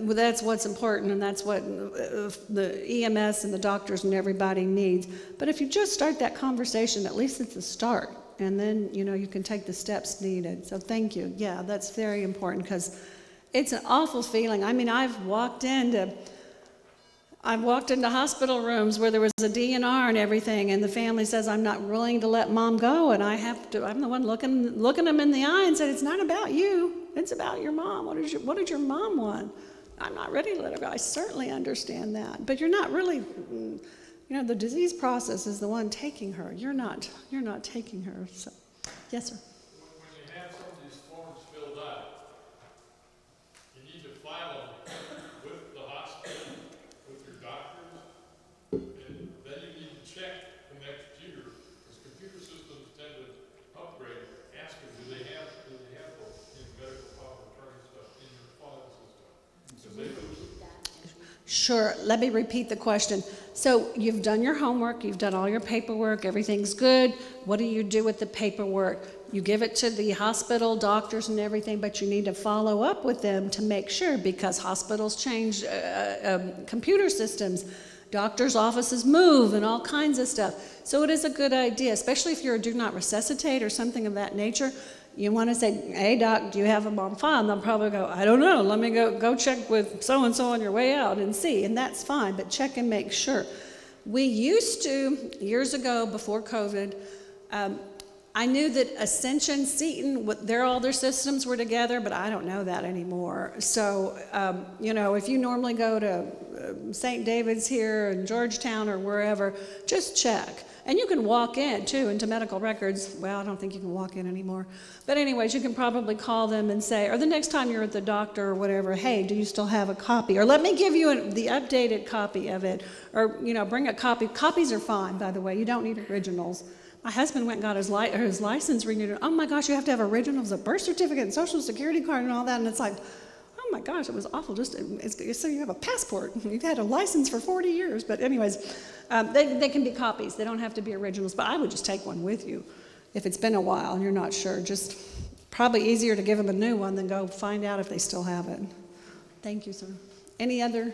that's what's important, and that's what the EMS and the doctors and everybody needs. But if you just start that conversation, at least it's a start, and then you can take the steps needed. So thank you. Yeah, that's very important because it's an awful feeling. I mean, I've walked into hospital rooms where there was a DNR and everything, and the family says, I'm not willing to let mom go, and I'm the one looking them in the eye and said, it's not about you, it's about your mom. What did your mom want? I'm not ready to let her go. I certainly understand that. But you're not really, the disease process is the one taking her. You're not taking her. So, yes, sir. When you have some of these forms filled out, you need to file them with the hospital, with your doctors, and then you need to check the next year, because computer systems tend to upgrade. Ask them, do they have the medical power of attorney stuff in your file system? Because they do. Sure. Let me repeat the question. So you've done your homework, you've done all your paperwork, everything's good. What do you do with the paperwork? You give it to the hospital, doctors and everything, but you need to follow up with them to make sure, because hospitals change computer systems, doctors' offices move, and all kinds of stuff. So it is a good idea, especially if you're a do not resuscitate or something of that nature. You want to say, hey, doc, do you have them on file? And they'll probably go, I don't know. Let me go check with so-and-so on your way out and see. And that's fine, but check and make sure. We used to, years ago, before COVID, I knew that Ascension, Seton, all their systems were together, but I don't know that anymore. So, if you normally go to St. David's here in Georgetown or wherever, just check. And you can walk in, too, into medical records. Well, I don't think you can walk in anymore. But anyways, you can probably call them and say, or the next time you're at the doctor or whatever, hey, do you still have a copy? Or let me give you the updated copy of it. Or, bring a copy. Copies are fine, by the way. You don't need originals. My husband went and got his license renewed. Oh my gosh, you have to have originals, a birth certificate and social security card and all that. And it's like, oh my gosh, it was awful. It's so you have a passport. You've had a license for 40 years. But anyways, they can be copies. They don't have to be originals. But I would just take one with you if it's been a while and you're not sure. Just probably easier to give them a new one than go find out if they still have it. Thank you, sir. Any other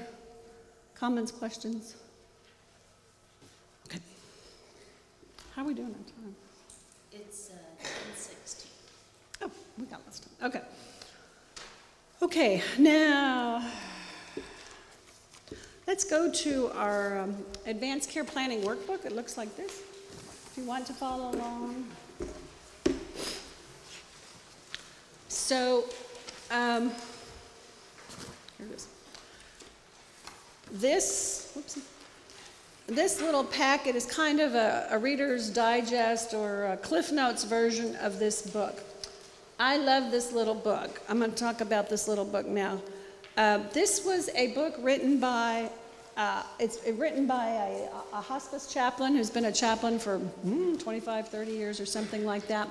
comments, questions? Okay. How are we doing on time? It's 10:16. Oh, we got less time. Okay. Okay, now let's go to our advanced care planning workbook. It looks like this. If you want to follow along. So, here it is. This little packet is kind of a Reader's Digest or a Cliff Notes version of this book. I love this little book. I'm going to talk about this little book now. This was a book written by, it's written by a hospice chaplain who's been a chaplain for 25, 30 years or something like that.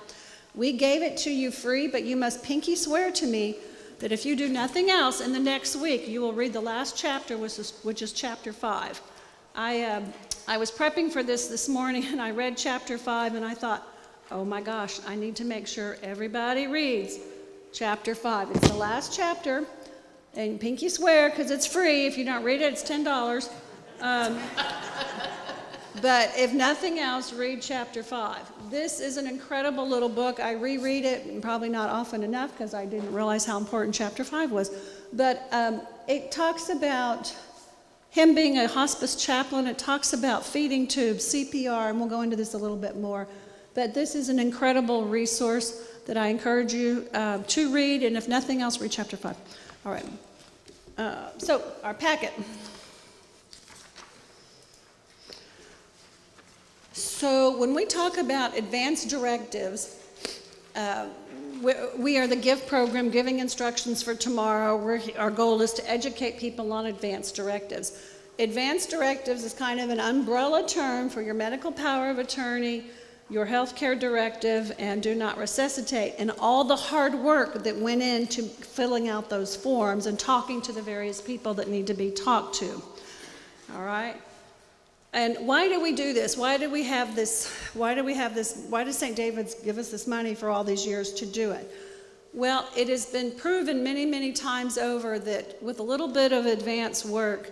We gave it to you free, but you must pinky swear to me that if you do nothing else in the next week, you will read the last chapter, which is chapter 5. I was prepping for this morning, and I read chapter 5, and I thought, oh my gosh, I need to make sure everybody reads chapter 5. It's the last chapter, and pinky swear, because it's free. If you don't read it, it's $10. But if nothing else, read chapter 5. This is an incredible little book. I reread it, and probably not often enough, because I didn't realize how important chapter 5 was. But it talks about him being a hospice chaplain. It talks about feeding tubes, CPR, and we'll go into this a little bit more. But this is an incredible resource that I encourage you to read, and if nothing else, read chapter 5. All right. So, our packet. So, when we talk about advanced directives, we are the GIFT program, Giving Instructions for Tomorrow. Our goal is to educate people on advanced directives. Advanced directives is kind of an umbrella term for your medical power of attorney, your healthcare directive, and do not resuscitate, and all the hard work that went into filling out those forms and talking to the various people that need to be talked to. All right? And why do we do this? Why do we have this? Why does St. David's give us this money for all these years to do it? Well, it has been proven many, many times over that with a little bit of advanced work,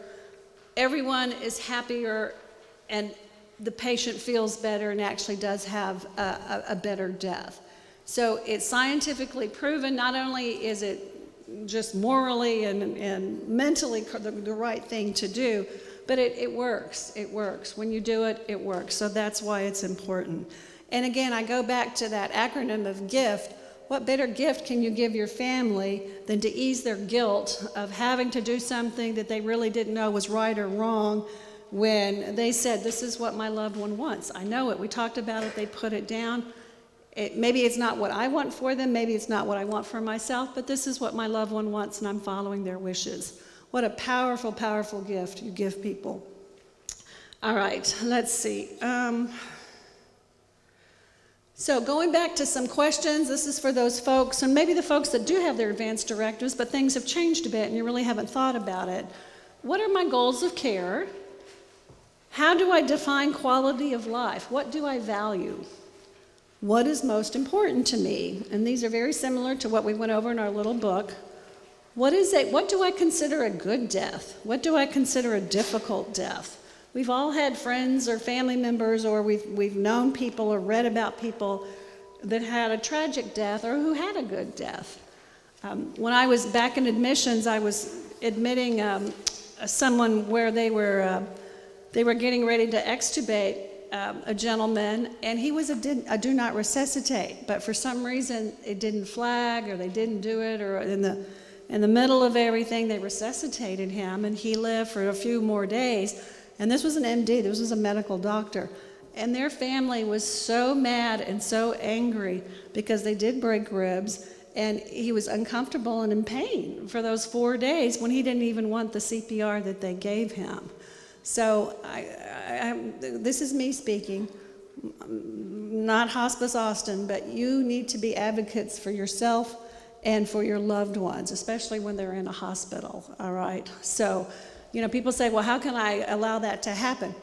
everyone is happier and the patient feels better and actually does have a better death. So it's scientifically proven. Not only is it just morally and mentally the right thing to do, but it works. It works. When you do it, it works. So that's why it's important. And again, I go back to that acronym of GIFT. What better gift can you give your family than to ease their guilt of having to do something that they really didn't know was right or wrong when they said, this is what my loved one wants. I know it. We talked about it. They put it down. Maybe it's not what I want for them. Maybe it's not what I want for myself, but this is what my loved one wants, and I'm following their wishes. What a powerful, powerful gift you give people. All right, let's see. So going back to some questions, this is for those folks, and maybe the folks that do have their advanced directives, but things have changed a bit and you really haven't thought about it. What are my goals of care? How do I define quality of life? What do I value? What is most important to me? And these are very similar to what we went over in our little book. What do I consider a good death? What do I consider a difficult death? We've all had friends or family members, or we've known people or read about people that had a tragic death or who had a good death. When I was back in admissions, I was admitting someone where they were getting ready to extubate a gentleman, and he was a do not resuscitate, but for some reason it didn't flag, or they didn't do it, or in the middle of everything, they resuscitated him, and he lived for a few more days. And this was an MD, this was a medical doctor. And their family was so mad and so angry because they did break ribs, and he was uncomfortable and in pain for those 4 days when he didn't even want the CPR that they gave him. So this is me speaking. not Hospice Austin, but you need to be advocates for yourself and for your loved ones, especially when they're in a hospital, all right? So, people say, well, how can I allow that to happen?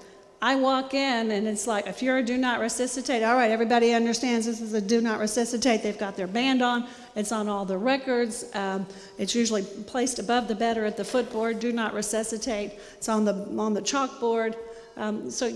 I walk in and it's like, if you're a do not resuscitate, all right, everybody understands this is a do not resuscitate. They've got their band on. It's on all the records. It's usually placed above the bed or at the footboard, do not resuscitate. It's on the chalkboard. So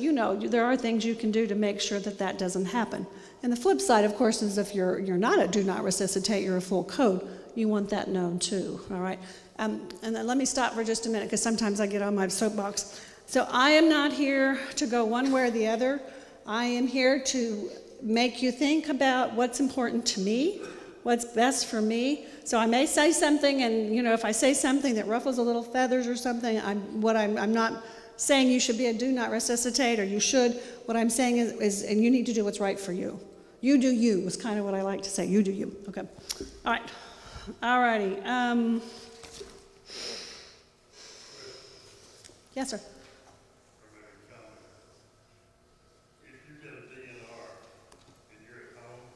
there are things you can do to make sure that that doesn't happen. And the flip side, of course, is if you're not a do not resuscitate, you're a full code, you want that known too, all right? And then let me stop for just a minute because sometimes I get on my soapbox. So I am not here to go one way or the other. I am here to make you think about what's important to me, what's best for me. So I may say something, and if I say something that ruffles a little feathers or something, I'm not saying you should be a do not resuscitate or you should. What I'm saying is and you need to do what's right for you. You do you is kind of what I like to say. You do you. Okay. All right. All righty. Yes, sir. If you get a DNR and you're at home,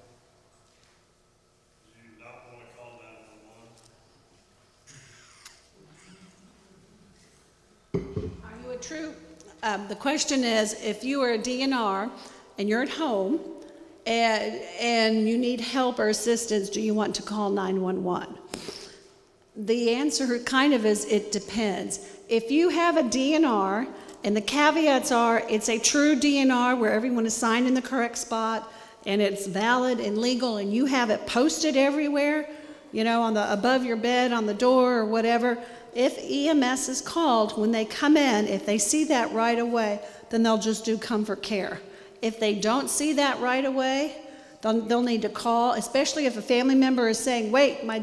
do you not want to call 911? Are you a true? The question is, if you are a DNR and you're at home and you need help or assistance, do you want to call 911? The answer kind of is it depends. If you have a DNR, and the caveats are it's a true DNR where everyone is signed in the correct spot and it's valid and legal and you have it posted everywhere, on the above your bed, on the door or whatever, if EMS is called when they come in, if they see that right away, then they'll just do comfort care. If they don't see that right away, they'll need to call, especially if a family member is saying, wait, my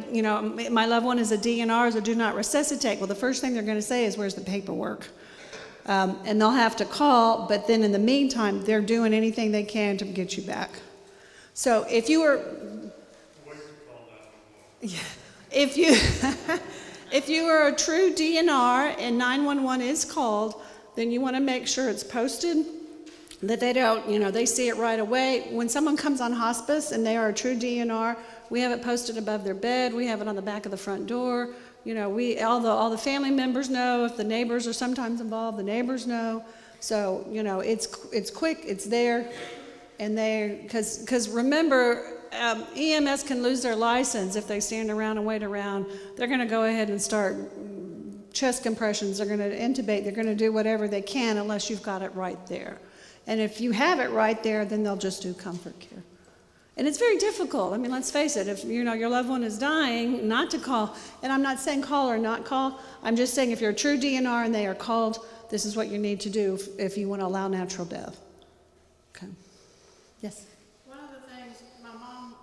loved one is a DNR, is a do not resuscitate. Well, the first thing they're going to say is, where's the paperwork? And they'll have to call, but then in the meantime, they're doing anything they can to get you back. So if you were... If you are a true DNR and 911 is called, then you want to make sure it's posted, that they don't, they see it right away. When someone comes on hospice and they are a true DNR, we have it posted above their bed. We have it on the back of the front door. All the family members know. If the neighbors are sometimes involved, the neighbors know. So, it's quick, it's there, and because remember, EMS can lose their license if they stand around and wait around. They're going to go ahead and start chest compressions. They're going to intubate. They're going to do whatever they can unless you've got it right there. And if you have it right there, then they'll just do comfort care. And it's very difficult. I mean, let's face it. If your loved one is dying, not to call. And I'm not saying call or not call. I'm just saying if you're a true DNR and they are called, this is what you need to do if you want to allow natural death. Okay. Yes. One of the things, my mom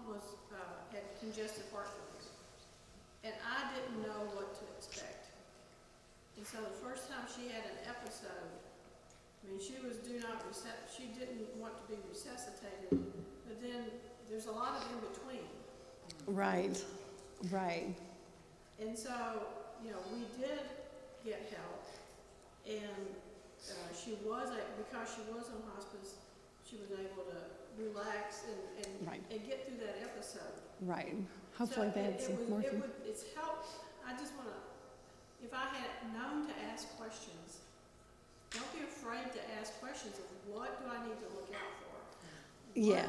had congestive heart failure, and I didn't know what to expect. And so the first time she had an episode, she she didn't want to be resuscitated, but then there's a lot of in between. Right. And so, we did get help, and because she was on hospice, she was able to relax and get through that episode. Right. Hopefully they had some morphine. It's helped. I just want to, if I had known to ask questions, don't be afraid to ask questions of what do I need to look out for? Yeah.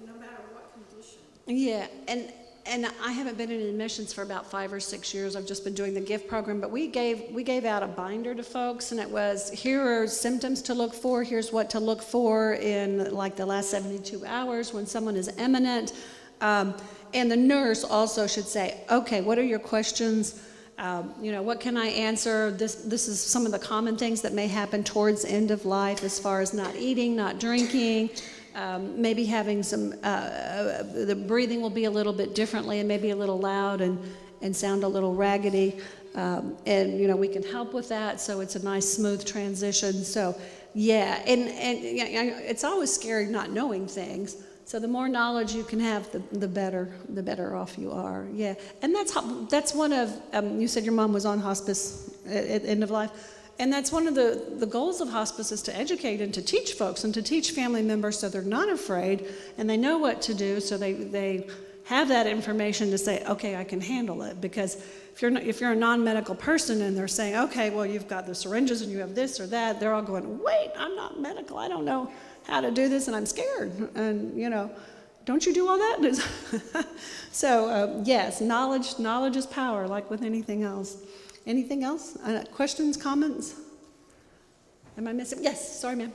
No matter what condition. Yeah, and I haven't been in admissions for about 5 or 6 years. I've just been doing the GIFT program, but we gave out a binder to folks, and it was, here are symptoms to look for, here's what to look for in like the last 72 hours when someone is imminent. And the nurse also should say, okay, what are your questions? What can I answer? This is some of the common things that may happen towards end of life as far as not eating, not drinking, maybe having some, the breathing will be a little bit differently and maybe a little loud and sound a little raggedy. And we can help with that, so it's a nice smooth transition. So yeah, and it's always scary not knowing things. So the more knowledge you can have, the better off you are. Yeah, and that's one of, you said your mom was on hospice at end of life. And that's one of the goals of hospice is to educate and to teach folks and to teach family members so they're not afraid and they know what to do, so they have that information to say, okay, I can handle it. Because if you're a non-medical person and they're saying, okay, well, you've got the syringes and you have this or that, they're all going, wait, I'm not medical, I don't know how to do this and I'm scared. And, don't you do all that? So, yes, knowledge is power, like with anything else. Anything else? Questions, comments? Am I missing? Yes, sorry, ma'am.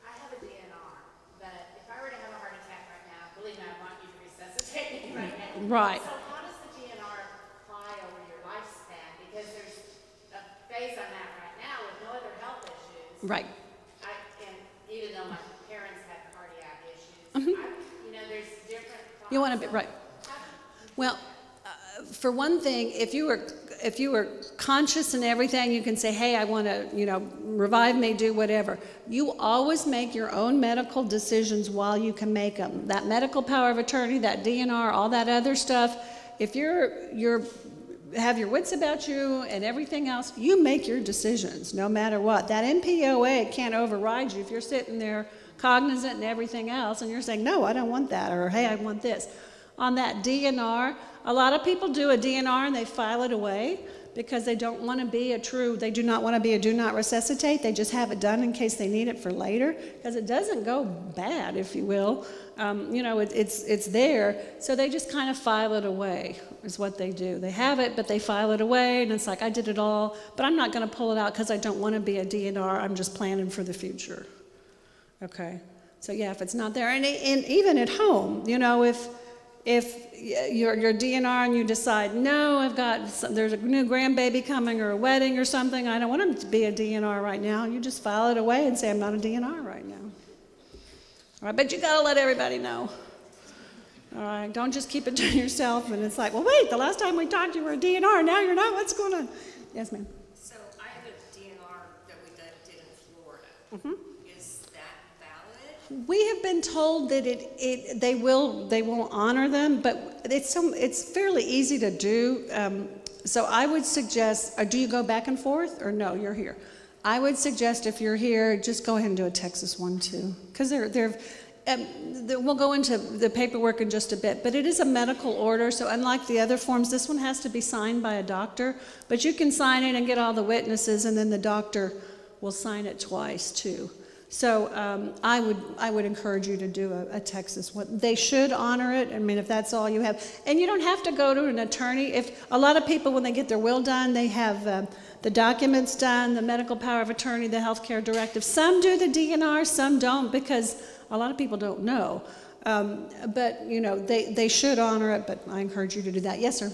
I have a DNR, but if I were to have a heart attack right now, believe me, I want you to resuscitate me right now. Right. So how does the DNR apply over your lifespan? Because there's a phase I'm at right now with no other health issues. Right. And even though my parents had cardiac issues, there's different. You want to be right. Well, for one thing, if you were conscious and everything, you can say, hey, I want to, revive me, do whatever. You always make your own medical decisions while you can make them. That medical power of attorney, that DNR, all that other stuff, if you're have your wits about you and everything else, you make your decisions no matter what. That NPOA can't override you if you're sitting there cognizant and everything else and you're saying, no, I don't want that, or hey, I want this. On that DNR, a lot of people do a DNR and they file it away because they don't want to be they do not want to be a do not resuscitate. They just have it done in case they need it for later, because it doesn't go bad, if you will. It's there, so they just kind of file it away is what they do. They have it, but they file it away, and it's like, I did it all, but I'm not going to pull it out because I don't want to be a DNR. I'm just planning for the future. Okay, so yeah, if it's not there, and even at home, if you're DNR and you decide, no, there's a new grandbaby coming or a wedding or something, I don't want him to be a DNR right now, you just file it away and say, I'm not a DNR right now. All right, but you got to let everybody know. All right, don't just keep it to yourself and it's like, well, wait, the last time we talked you were a DNR, now you're not, what's going on? Yes, ma'am. So I have a DNR that we did in Florida. Mm-hmm. Is that valid? We have been told that they will honor them, but it's fairly easy to do. So I would suggest, do you go back and forth, or no, you're here? I would suggest if you're here, just go ahead and do a Texas one too, because we'll go into the paperwork in just a bit, but it is a medical order, so unlike the other forms, this one has to be signed by a doctor, but you can sign it and get all the witnesses, and then the doctor will sign it twice too. So I would encourage you to do a Texas one. They should honor it. I mean, if that's all you have. And you don't have to go to an attorney. If a lot of people, when they get their will done, they have the documents done, the medical power of attorney, the healthcare directive. Some do the DNR, some don't, because a lot of people don't know. But, they should honor it, but I encourage you to do that. Yes, sir?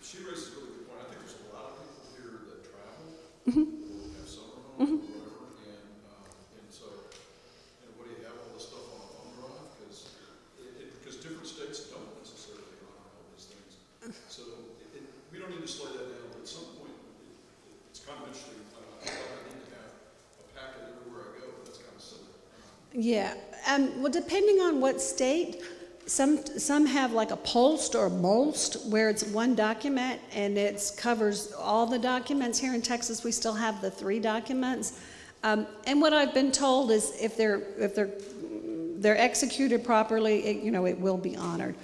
She raises a really good point. I think there's a lot of people here that travel, or have summer homes, or whatever, and so, what do you have all this stuff on a thumb drive? Because different states don't necessarily honor all these things. So we don't need to slow that down, but at some point, it's kind of interesting. I feel like I need to have a packet everywhere I go, but that's kind of silly. Yeah. Well, depending on what state, some have like a POLST or a MOLST where it's one document and it covers all the documents. Here in Texas, we still have the 3 documents. And what I've been told is if they're executed properly, it will be honored.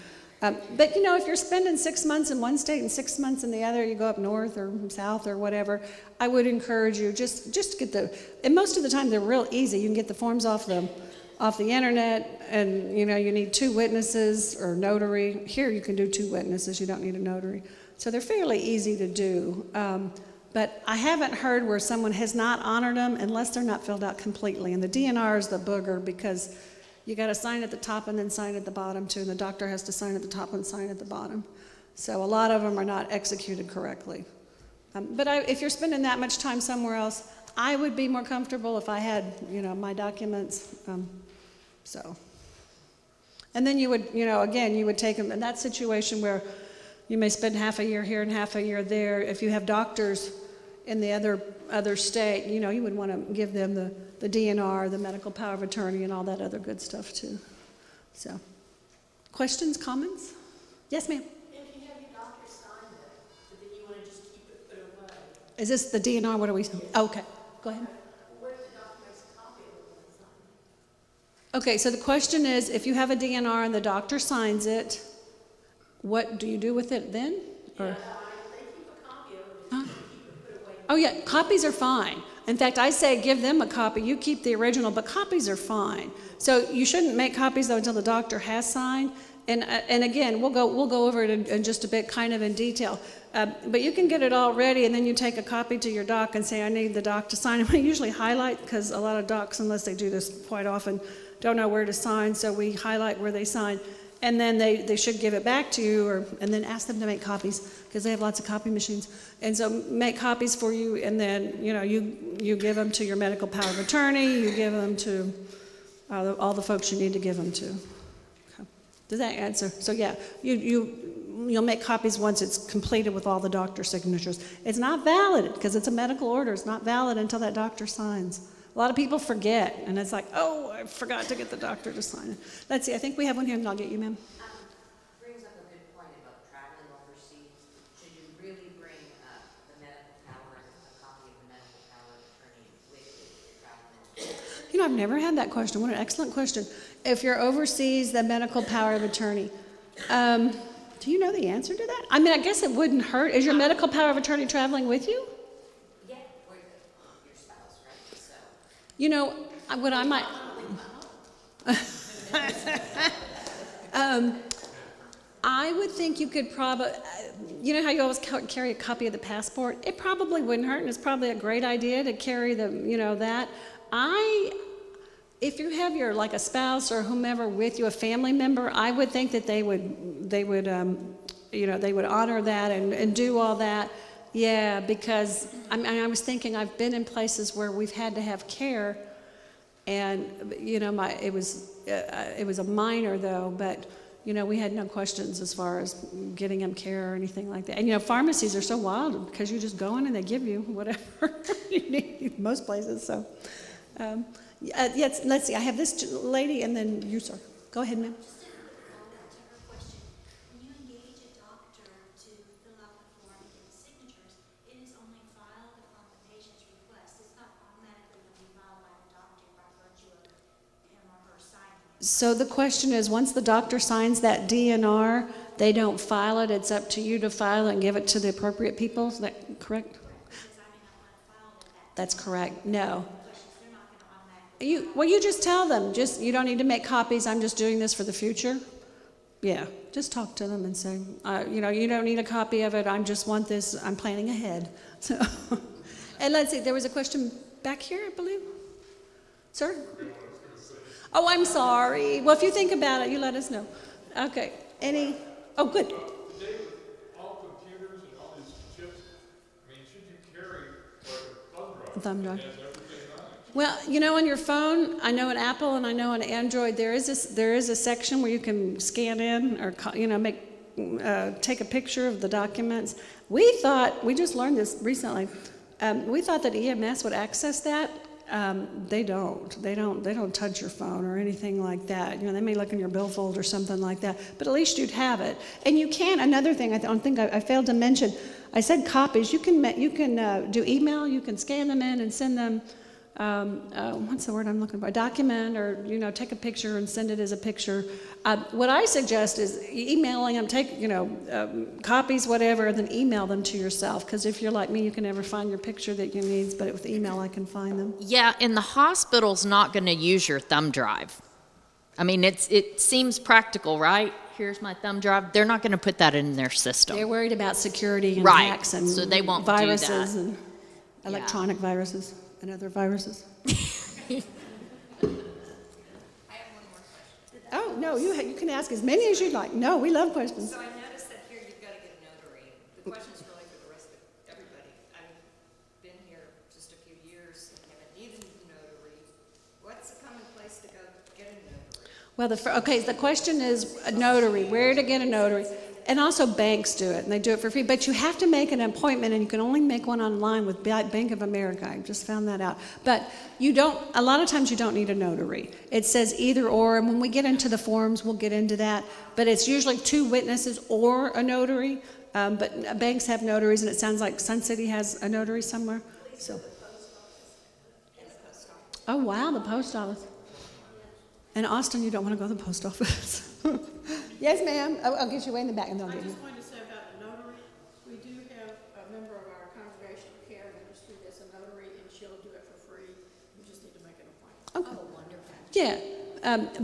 But if you're spending 6 months in one state and 6 months in the other, you go up north or south or whatever, I would encourage you just get and most of the time they're real easy. You can get the forms off the internet, and you need 2 witnesses or notary. Here you can do 2 witnesses, you don't need a notary. So they're fairly easy to do. But I haven't heard where someone has not honored them unless they're not filled out completely. And the DNR is the booger, because you got to sign at the top and then sign at the bottom too, and the doctor has to sign at the top and sign at the bottom. So a lot of them are not executed correctly. But if you're spending that much time somewhere else, I would be more comfortable if I had, my documents. And then you would, again, you would take them in that situation where you may spend half a year here and half a year there. If you have doctors in the other state, you would want to give them the DNR, the medical power of attorney, and all that other good stuff too. So, questions, comments? Yes, ma'am. If you have your doctor sign it, but then you want to just keep it put away, Is this the DNR? What are we, okay, go ahead. Okay, so the question is, if you have a DNR and the doctor signs it, what do you do with it then? Or? Oh, yeah, copies are fine. In fact, I say give them a copy, you keep the original, but copies are fine. So you shouldn't make copies, though, until the doctor has signed. And again, we'll go over it in just a bit, kind of in detail. But you can get it all ready, and then you take a copy to your doc and say, I need the doc to sign. And we usually highlight, because a lot of docs, unless they do this quite often, don't know where to sign, so we highlight where they sign. And then they should give it back to you, and then ask them to make copies, because they have lots of copy machines. And so make copies for you, and then, you give them to your medical power of attorney, you give them to all the folks you need to give them to. Okay. Does that answer? So yeah, you'll make copies once it's completed with all the doctor signatures. It's not valid, because it's a medical order. It's not valid until that doctor signs. A lot of people forget, and it's like, oh, I forgot to get the doctor to sign it. Let's see, I think we have one here, and I'll get you, ma'am. Brings up a good point about traveling overseas. Should you really bring the medical power, a copy of the medical power of attorney with you if you're traveling overseas? I've never had that question. What an excellent question. If you're overseas, the medical power of attorney. Do you know the answer to that? I mean, I guess it wouldn't hurt. Is your medical power of attorney traveling with you? Yeah, with your spouse, right? So. What I might... I would think you could probably... You know how you always carry a copy of the passport? It probably wouldn't hurt, and it's probably a great idea to carry that. If you have like a spouse or whomever with you, a family member, I would think that they would honor that and do all that. Yeah, because I was thinking, I've been in places where we've had to have care, and it was a minor though, but we had no questions as far as getting him care or anything like that. And pharmacies are so wild, because you just go in and they give you whatever you need most places. So. Yes, let's see. I have this lady, and then you, sir. Go ahead, ma'am. Just a follow-up to her question. When you engage a doctor to fill out the form and get the signatures, it is only filed upon the patient's request. It's not automatically going to be filed by the doctor by virtue of him or her signing it. So the question is, once the doctor signs that DNR, they don't file it. It's up to you to file it and give it to the appropriate people. Is that correct? Because I may not want to file it at that That's correct. No. questions. They're not going to automatically You just tell them, you don't need to make copies, I'm just doing this for the future. Yeah, just talk to them and say, you don't need a copy of it, I just want this, I'm planning ahead. So, and let's see, there was a question back here, I believe. Sir? Oh, I'm sorry. Well, if you think about it, you let us know. Okay, oh, good. Today, with all computers and all these chips, should you carry like a thumb drive? Thumb drive. That has everything on it? Well, on your phone, I know on Apple and I know on Android, there is a section where you can scan in or take a picture of the documents. We just learned this recently. We thought that EMS would access that. They don't touch your phone or anything like that. They may look in your billfold or something like that, but at least you'd have it. And you can, another thing I don't think I failed to mention, I said copies. You can do email, you can scan them in and send them, what's the word I'm looking for? A document, or take a picture and send it as a picture. What I suggest is emailing them. Take copies, whatever, and then email them to yourself. Because if you're like me, you can never find your picture that you need. But with email, I can find them. Yeah, and the hospital's not going to use your thumb drive. It seems practical, right? Here's my thumb drive. They're not going to put that in their system. They're worried about security and Right, hacks and so they won't do viruses that. and electronic viruses and other viruses. Oh, no, you can ask as many as you'd like. No, we love questions. So I noticed that here you've got to get a notary. The question's really for the rest of everybody. I've been here just a few years and haven't needed a notary. What's the common place to go get a notary? Well, the question is a notary, where to get a notary. And also banks do it, and they do it for free. But you have to make an appointment, and you can only make one online with Bank of America. I just found that out. But a lot of times you don't need a notary. It says either or, and when we get into the forms, we'll get into that. But it's usually 2 witnesses or a notary. But banks have notaries, and it sounds like Sun City has a notary somewhere, so. Oh, wow, the post office. In Austin, you don't want to go to the post office. Yes, ma'am. I'll get you way in the back, and they'll I get you. just wanted to say about the notary, we do have a member of our congregational care ministry that's a notary, and she'll do it for free. You just need to make an appointment. Okay. Oh, wonderful. Yeah,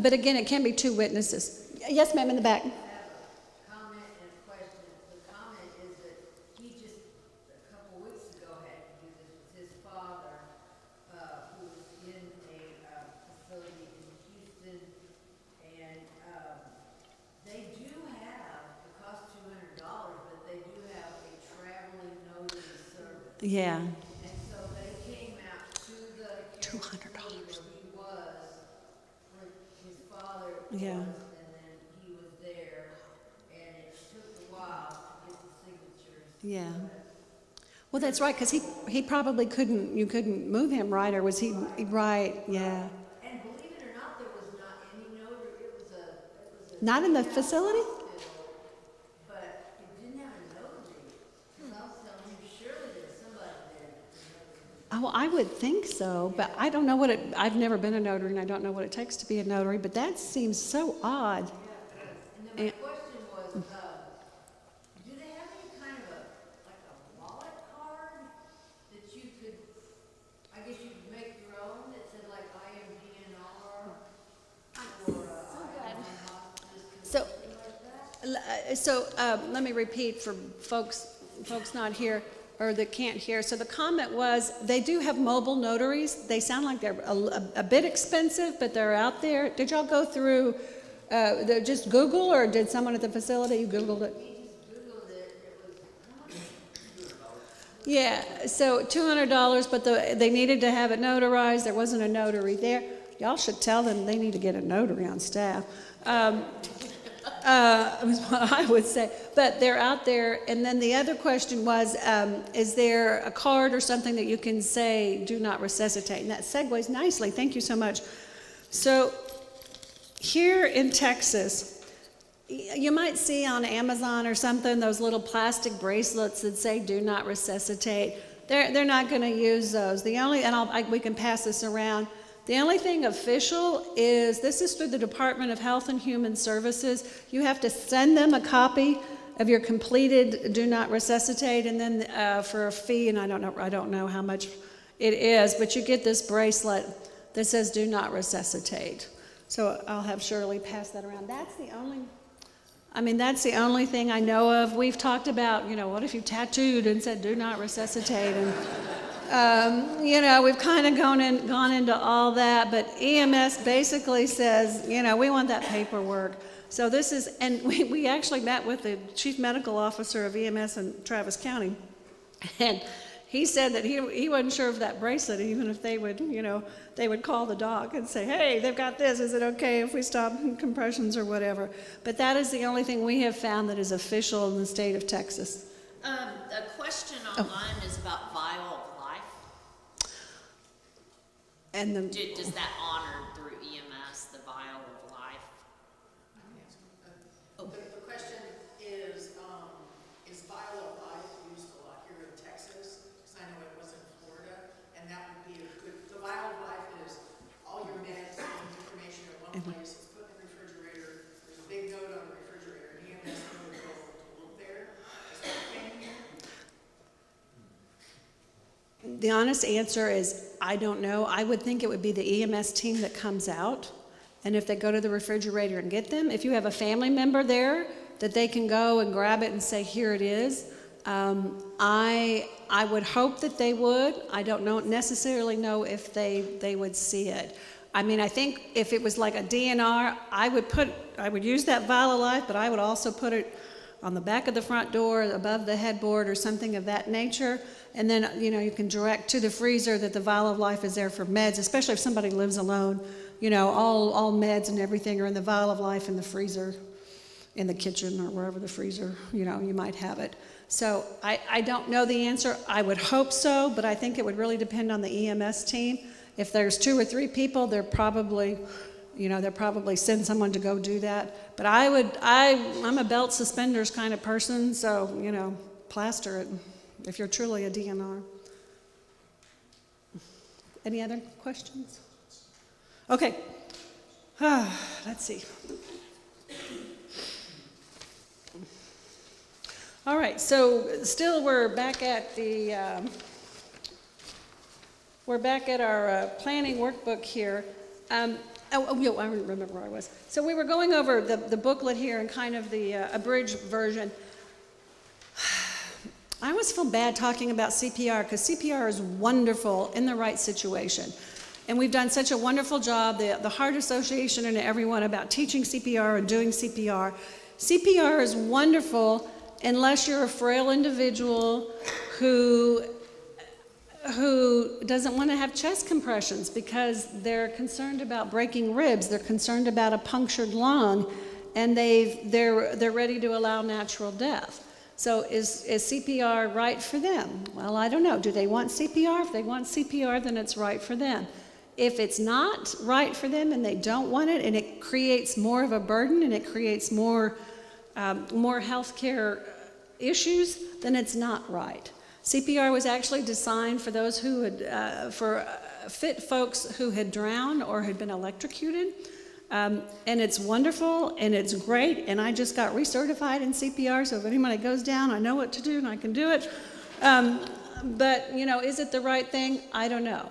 but again, it can be 2 witnesses. Yes, ma'am, in the back. Comment and a question. The comment is that he just, a couple weeks ago, had to do this with his father, who was in a facility in Houston, and they do have, it costs $200, but they do have a traveling notary service. Yeah. And so they came out to the $200. where he was, where his father was, Yeah. and then he was there, and it took a while to get the signatures. Yeah. Well, that's right, because he probably you couldn't move him, right? Or was he, right, yeah. And believe it or not, there was not any notary, it was a Not in the facility? hospital, but it didn't have a notary. Because I was telling him, surely there's somebody there that's a notary. Oh, I would think so, but I don't know I've never been a notary, and I don't know what it takes to be a notary, but that seems so odd. And then my question was, do they have any kind of like a wallet card that you could, I guess you could make your own that said like I am DNR or I am hospice, So, something like that? So let me repeat for folks not here or that can't hear. So the comment was they do have mobile notaries. They sound like they're a bit expensive, but they're out there. Did y'all go through just Google, or did someone at the facility, you Googled it? Googled it, it was, Yeah, so $200, but they needed to have it notarized. There wasn't a notary there. Y'all should tell them they need to get a notary on staff. Was what I would say. But they're out there. And then the other question was, is there a card or something that you can say, do not resuscitate? And that segues nicely. Thank you so much. So here in Texas, you might see on Amazon or something those little plastic bracelets that say do not resuscitate. They're not going to use those. The only, and we can pass this around. The only thing official is, this is through the Department of Health and Human Services. You have to send them a copy of your completed do not resuscitate, and then for a fee, and I don't know how much it is, but you get this bracelet that says do not resuscitate. So I'll have Shirley pass that around. That's the only thing I know of. We've talked about, what if you tattooed and said do not resuscitate, and we've kind of gone into all that, but EMS basically says, we want that paperwork. So this is, and we actually met with the chief medical officer of EMS in Travis County, and he said that he wasn't sure of that bracelet, even if they would, they would call the doc and say, hey, they've got this, is it okay if we stop compressions or whatever? But that is the only thing we have found that is official in the state of Texas. The question online is about vial of life. And Does that honor through EMS the vial of life? The question is vial of life used a lot here in Texas? Because I know it was in Florida, and that would be a good, the vial of life is all your meds and information in one place. It's put in the refrigerator. There's a big note on the refrigerator, and EMS would go to look there. Is that okay? the honest answer is, I don't know. I would think it would be the EMS team that comes out, and if they go to the refrigerator and get them, if you have a family member there, that they can go and grab it and say, here it is. I would hope that they would. I don't necessarily know if they would see it. I mean, I think if it was like a DNR, I would use that vial of life, but I would also put it on the back of the front door, above the headboard, or something of that nature. And then, you can direct to the freezer that the vial of life is there for meds, especially if somebody lives alone. All meds and everything are in the vial of life in the freezer, in the kitchen, or wherever the freezer, you might have it. So I don't know the answer. I would hope so, but I think it would really depend on the EMS team. If there's 2 or 3 people, they're probably they'll probably send someone to go do that. But I'm a belt suspenders kind of person, so, plaster it if you're truly a DNR. Any other questions? Okay. Let's see. All right, so still we're back at our planning workbook here. I remember where I was. So we were going over the booklet here and kind of the abridged version. I always feel bad talking about CPR because CPR is wonderful in the right situation. And we've done such a wonderful job, the Heart Association and everyone, about teaching CPR and doing CPR. CPR is wonderful unless you're a frail individual who doesn't want to have chest compressions because they're concerned about breaking ribs, they're concerned about a punctured lung, and they're ready to allow natural death. So is CPR right for them? Well, I don't know. Do they want CPR? If they want CPR, then it's right for them. If it's not right for them and they don't want it, and it creates more of a burden and it creates more health care issues, then it's not right. CPR was actually designed for those who had, for fit folks who had drowned or had been electrocuted. And it's wonderful and it's great, and I just got recertified in CPR, so if anybody goes down, I know what to do and I can do it. But, is it the right thing? I don't know.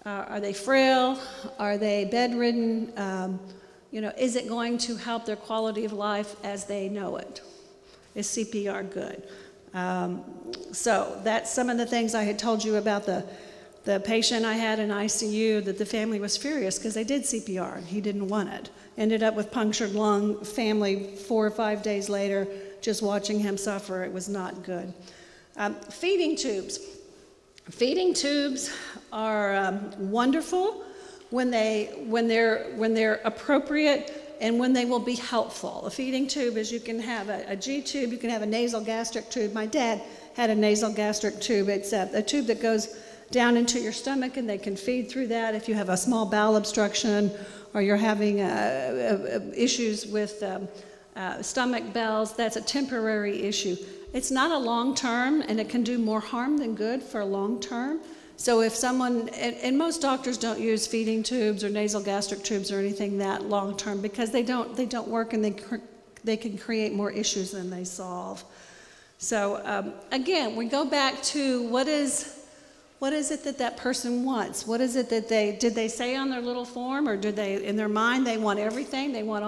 Are they frail? Are they bedridden? Is it going to help their quality of life as they know it? Is CPR good? So that's some of the things I had told you about the patient I had in ICU, that the family was furious because they did CPR and he didn't want it. Ended up with punctured lung, family 4 or 5 days later, just watching him suffer. It was not good. Feeding tubes. Feeding tubes are wonderful when they're appropriate and when they will be helpful. A feeding tube is, you can have a G tube, you can have a nasal gastric tube. My dad had a nasal gastric tube. It's a tube that goes down into your stomach, and they can feed through that if you have a small bowel obstruction or you're having issues with stomach bells. That's a temporary issue. It's not a long term, and it can do more harm than good for a long term. So if someone, and most doctors don't use feeding tubes or nasal gastric tubes or anything that long term because they don't work, and they can create more issues than they solve. So again, we go back to what is it that person wants? What is it that did they say on their little form, or did they, in their mind, they want everything? They want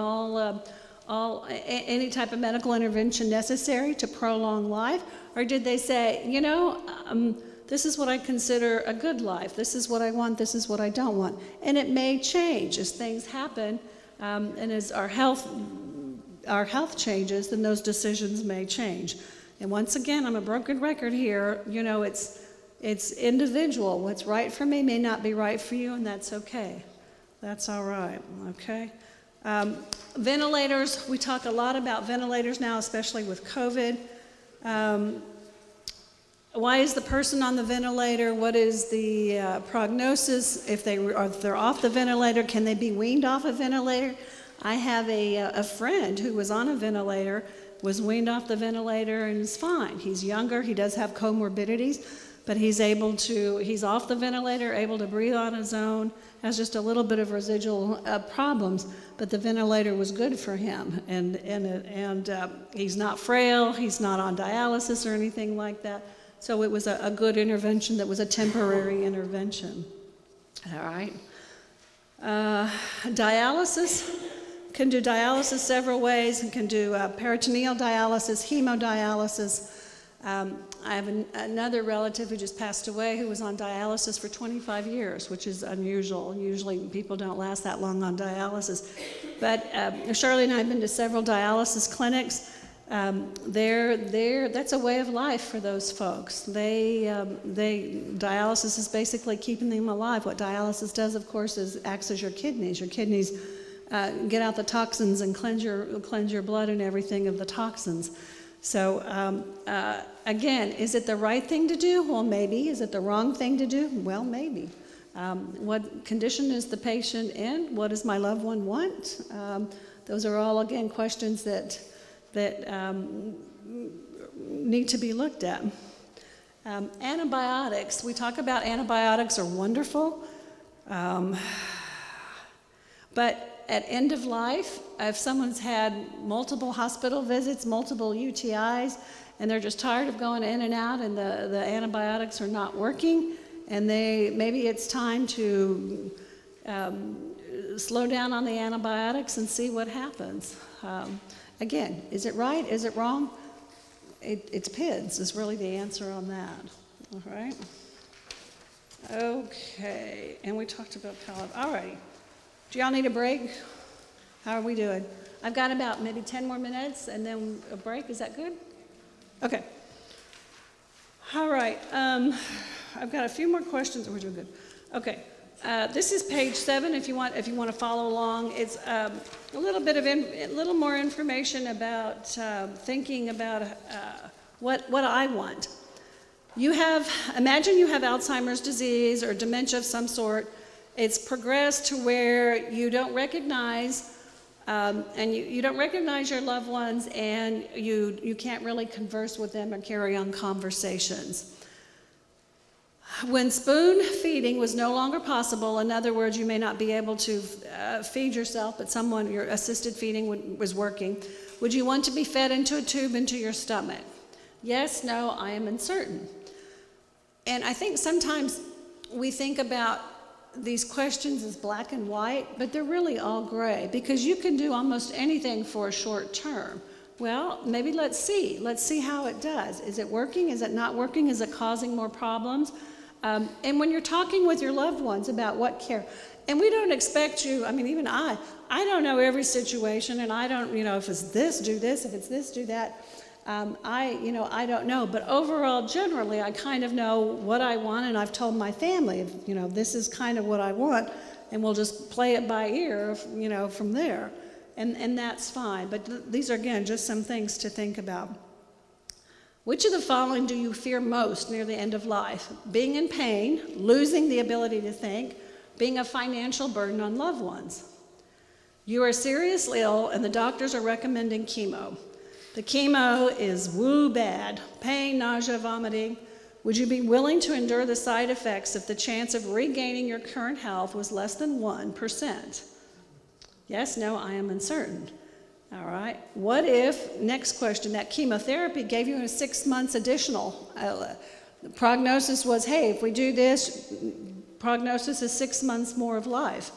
any type of medical intervention necessary to prolong life? Or did they say, this is what I consider a good life. This is what I want. This is what I don't want. And it may change as things happen, and as our health changes, then those decisions may change. And once again, I'm a broken record here. It's individual. What's right for me may not be right for you, and that's okay. That's all right, okay? Ventilators, we talk a lot about ventilators now, especially with COVID. Why is the person on the ventilator? What is the prognosis? If they're off the ventilator, can they be weaned off a ventilator? I have a friend who was on a ventilator, was weaned off the ventilator, and is fine. He's younger, he does have comorbidities, but he's off the ventilator, able to breathe on his own, has just a little bit of residual problems, but the ventilator was good for him, and he's not frail, he's not on dialysis or anything like that, so it was a good intervention that was a temporary intervention. All right. Dialysis. Can do dialysis several ways, and can do peritoneal dialysis, hemodialysis. I have another relative who just passed away who was on dialysis for 25 years, which is unusual. Usually people don't last that long on dialysis. But Shirley and I have been to several dialysis clinics. That's a way of life for those folks. Dialysis is basically keeping them alive. What dialysis does, of course, is acts as your kidneys. Your kidneys get out the toxins and cleanse your blood and everything of the toxins. So again, is it the right thing to do? Well, maybe. Is it the wrong thing to do? Well, maybe. What condition is the patient in? What does my loved one want? Those are all, again, questions that need to be looked at. Antibiotics. We talk about antibiotics are wonderful, but at end of life, if someone's had multiple hospital visits, multiple UTIs, and they're just tired of going in and out, and the antibiotics are not working, and maybe it's time to slow down on the antibiotics and see what happens. Again, is it right? Is it wrong? It depends, is really the answer on that. All right? Okay, and we talked about palliative. All right. Do y'all need a break? How are we doing? I've got about maybe 10 more minutes and then a break. Is that good? Okay. All right. I've got a few more questions. We're doing good. Okay. This is page 7. If you want to follow along, it's a little more information about thinking about what I want. Imagine you have Alzheimer's disease or dementia of some sort. It's progressed to where you don't recognize, and you don't recognize your loved ones, and you can't really converse with them or carry on conversations. When spoon feeding was no longer possible, in other words, you may not be able to feed yourself, but your assisted feeding was working, would you want to be fed into a tube into your stomach? Yes, no, I am uncertain. And I think sometimes we think about these questions as black and white, but they're really all gray, because you can do almost anything for a short term. Well, maybe let's see how it does. Is it working? Is it not working? Is it causing more problems? And when you're talking with your loved ones about what care, and we don't expect you, even I don't know every situation, and I don't, if it's this, do this, if it's this, do that. I don't know, but overall, generally, I kind of know what I want, and I've told my family, this is kind of what I want, and we'll just play it by ear, from there, and that's fine. But these are, again, just some things to think about. Which of the following do you fear most near the end of life? Being in pain, losing the ability to think, being a financial burden on loved ones. You are seriously ill, and the doctors are recommending chemo. The chemo is woo bad, pain, nausea, vomiting. Would you be willing to endure the side effects if the chance of regaining your current health was less than 1%? Yes, no, I am uncertain. All right. What if, next question, that chemotherapy gave you a 6 months additional? The prognosis was, hey, if we do this, prognosis is 6 months more of life.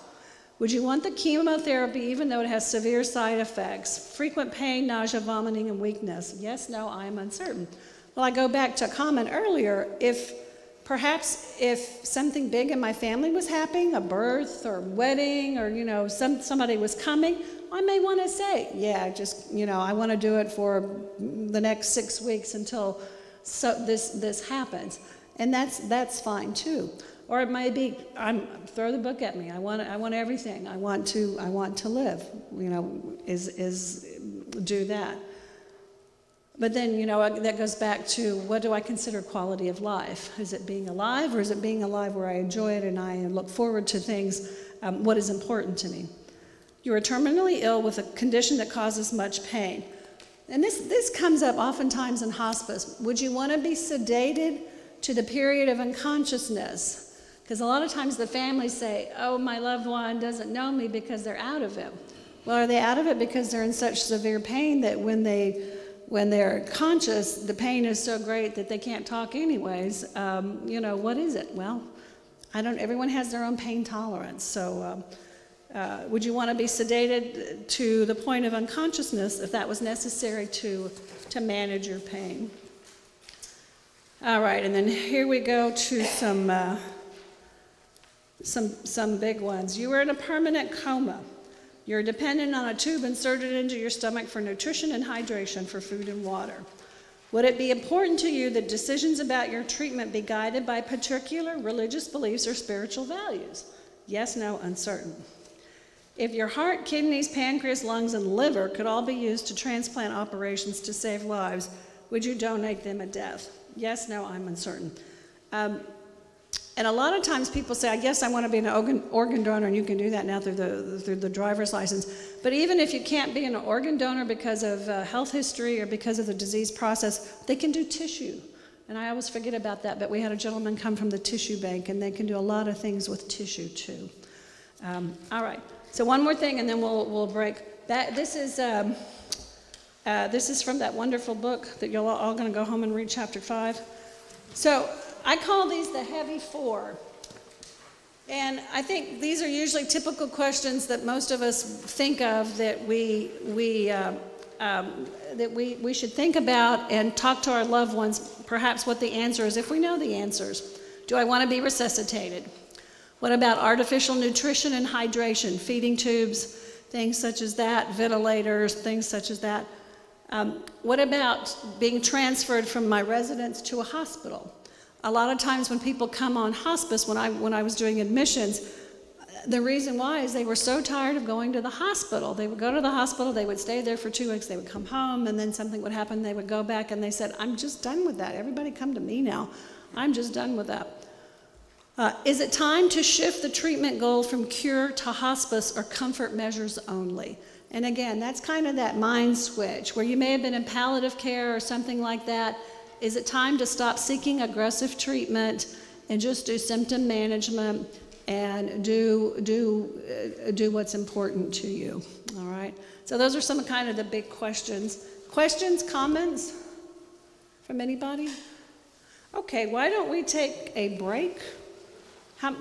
Would you want the chemotherapy even though it has severe side effects, frequent pain, nausea, vomiting, and weakness? Yes, no, I am uncertain. Well, I go back to a comment earlier. If something big in my family was happening, a birth or wedding, or somebody was coming, I may want to say, yeah, just I want to do it for the next 6 weeks until this happens, and that's fine too. Or it may be, throw the book at me. I want everything. I want to live. Do that. But then that goes back to, what do I consider quality of life? Is it being alive, or is it being alive where I enjoy it and I look forward to things? What is important to me? You are terminally ill with a condition that causes much pain, and this comes up oftentimes in hospice. Would you want to be sedated to the period of unconsciousness? Because a lot of times the families say, oh, my loved one doesn't know me because they're out of it. Well, are they out of it because they're in such severe pain that when they're conscious, the pain is so great that they can't talk anyways? What is it? Well, everyone has their own pain tolerance. So would you want to be sedated to the point of unconsciousness if that was necessary to manage your pain? All right, and then here we go to some big ones. You are in a permanent coma. You're dependent on a tube inserted into your stomach for nutrition and hydration, for food and water. Would it be important to you that decisions about your treatment be guided by particular religious beliefs or spiritual values? Yes, no, uncertain. If your heart, kidneys, pancreas, lungs, and liver could all be used to transplant operations to save lives, would you donate them at death? Yes, no, I'm uncertain. And a lot of times people say, I guess I want to be an organ donor, and you can do that now through the driver's license. But even if you can't be an organ donor because of health history or because of the disease process, they can do tissue. And I always forget about that, but we had a gentleman come from the tissue bank, and they can do a lot of things with tissue too. All right, so one more thing, and then we'll break. This is from that wonderful book that you're all going to go home and read chapter 5. So I call these the heavy 4. And I think these are usually typical questions that most of us think of that we should think about and talk to our loved ones, perhaps what the answer is, if we know the answers. Do I want to be resuscitated? What about artificial nutrition and hydration, feeding tubes, things such as that, ventilators, things such as that? What about being transferred from my residence to a hospital? A lot of times when people come on hospice, when I was doing admissions, the reason why is they were so tired of going to the hospital. They would go to the hospital, they would stay there for 2 weeks, they would come home, and then something would happen, they would go back, and they said, I'm just done with that. Everybody come to me now. I'm just done with that. Is it time to shift the treatment goal from cure to hospice or comfort measures only? And again, that's kind of that mind switch where you may have been in palliative care or something like that. Is it time to stop seeking aggressive treatment and just do symptom management and do what's important to you? All right. So those are some kind of the big questions. Questions, comments from anybody? Okay, why don't we take a break? How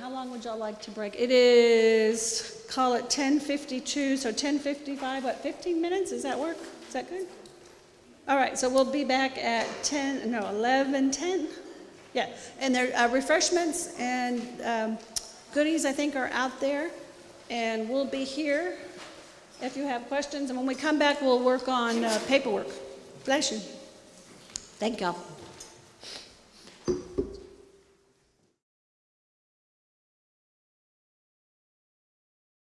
long would y'all like to break? It is, call it 10:52, so 10:55, what, 15 minutes? Does that work? Is that good? All right, so we'll be back at 11:10. Yeah, and there are refreshments and goodies, I think, are out there. And we'll be here if you have questions. And when we come back, we'll work on paperwork. Bless you. Thank y'all.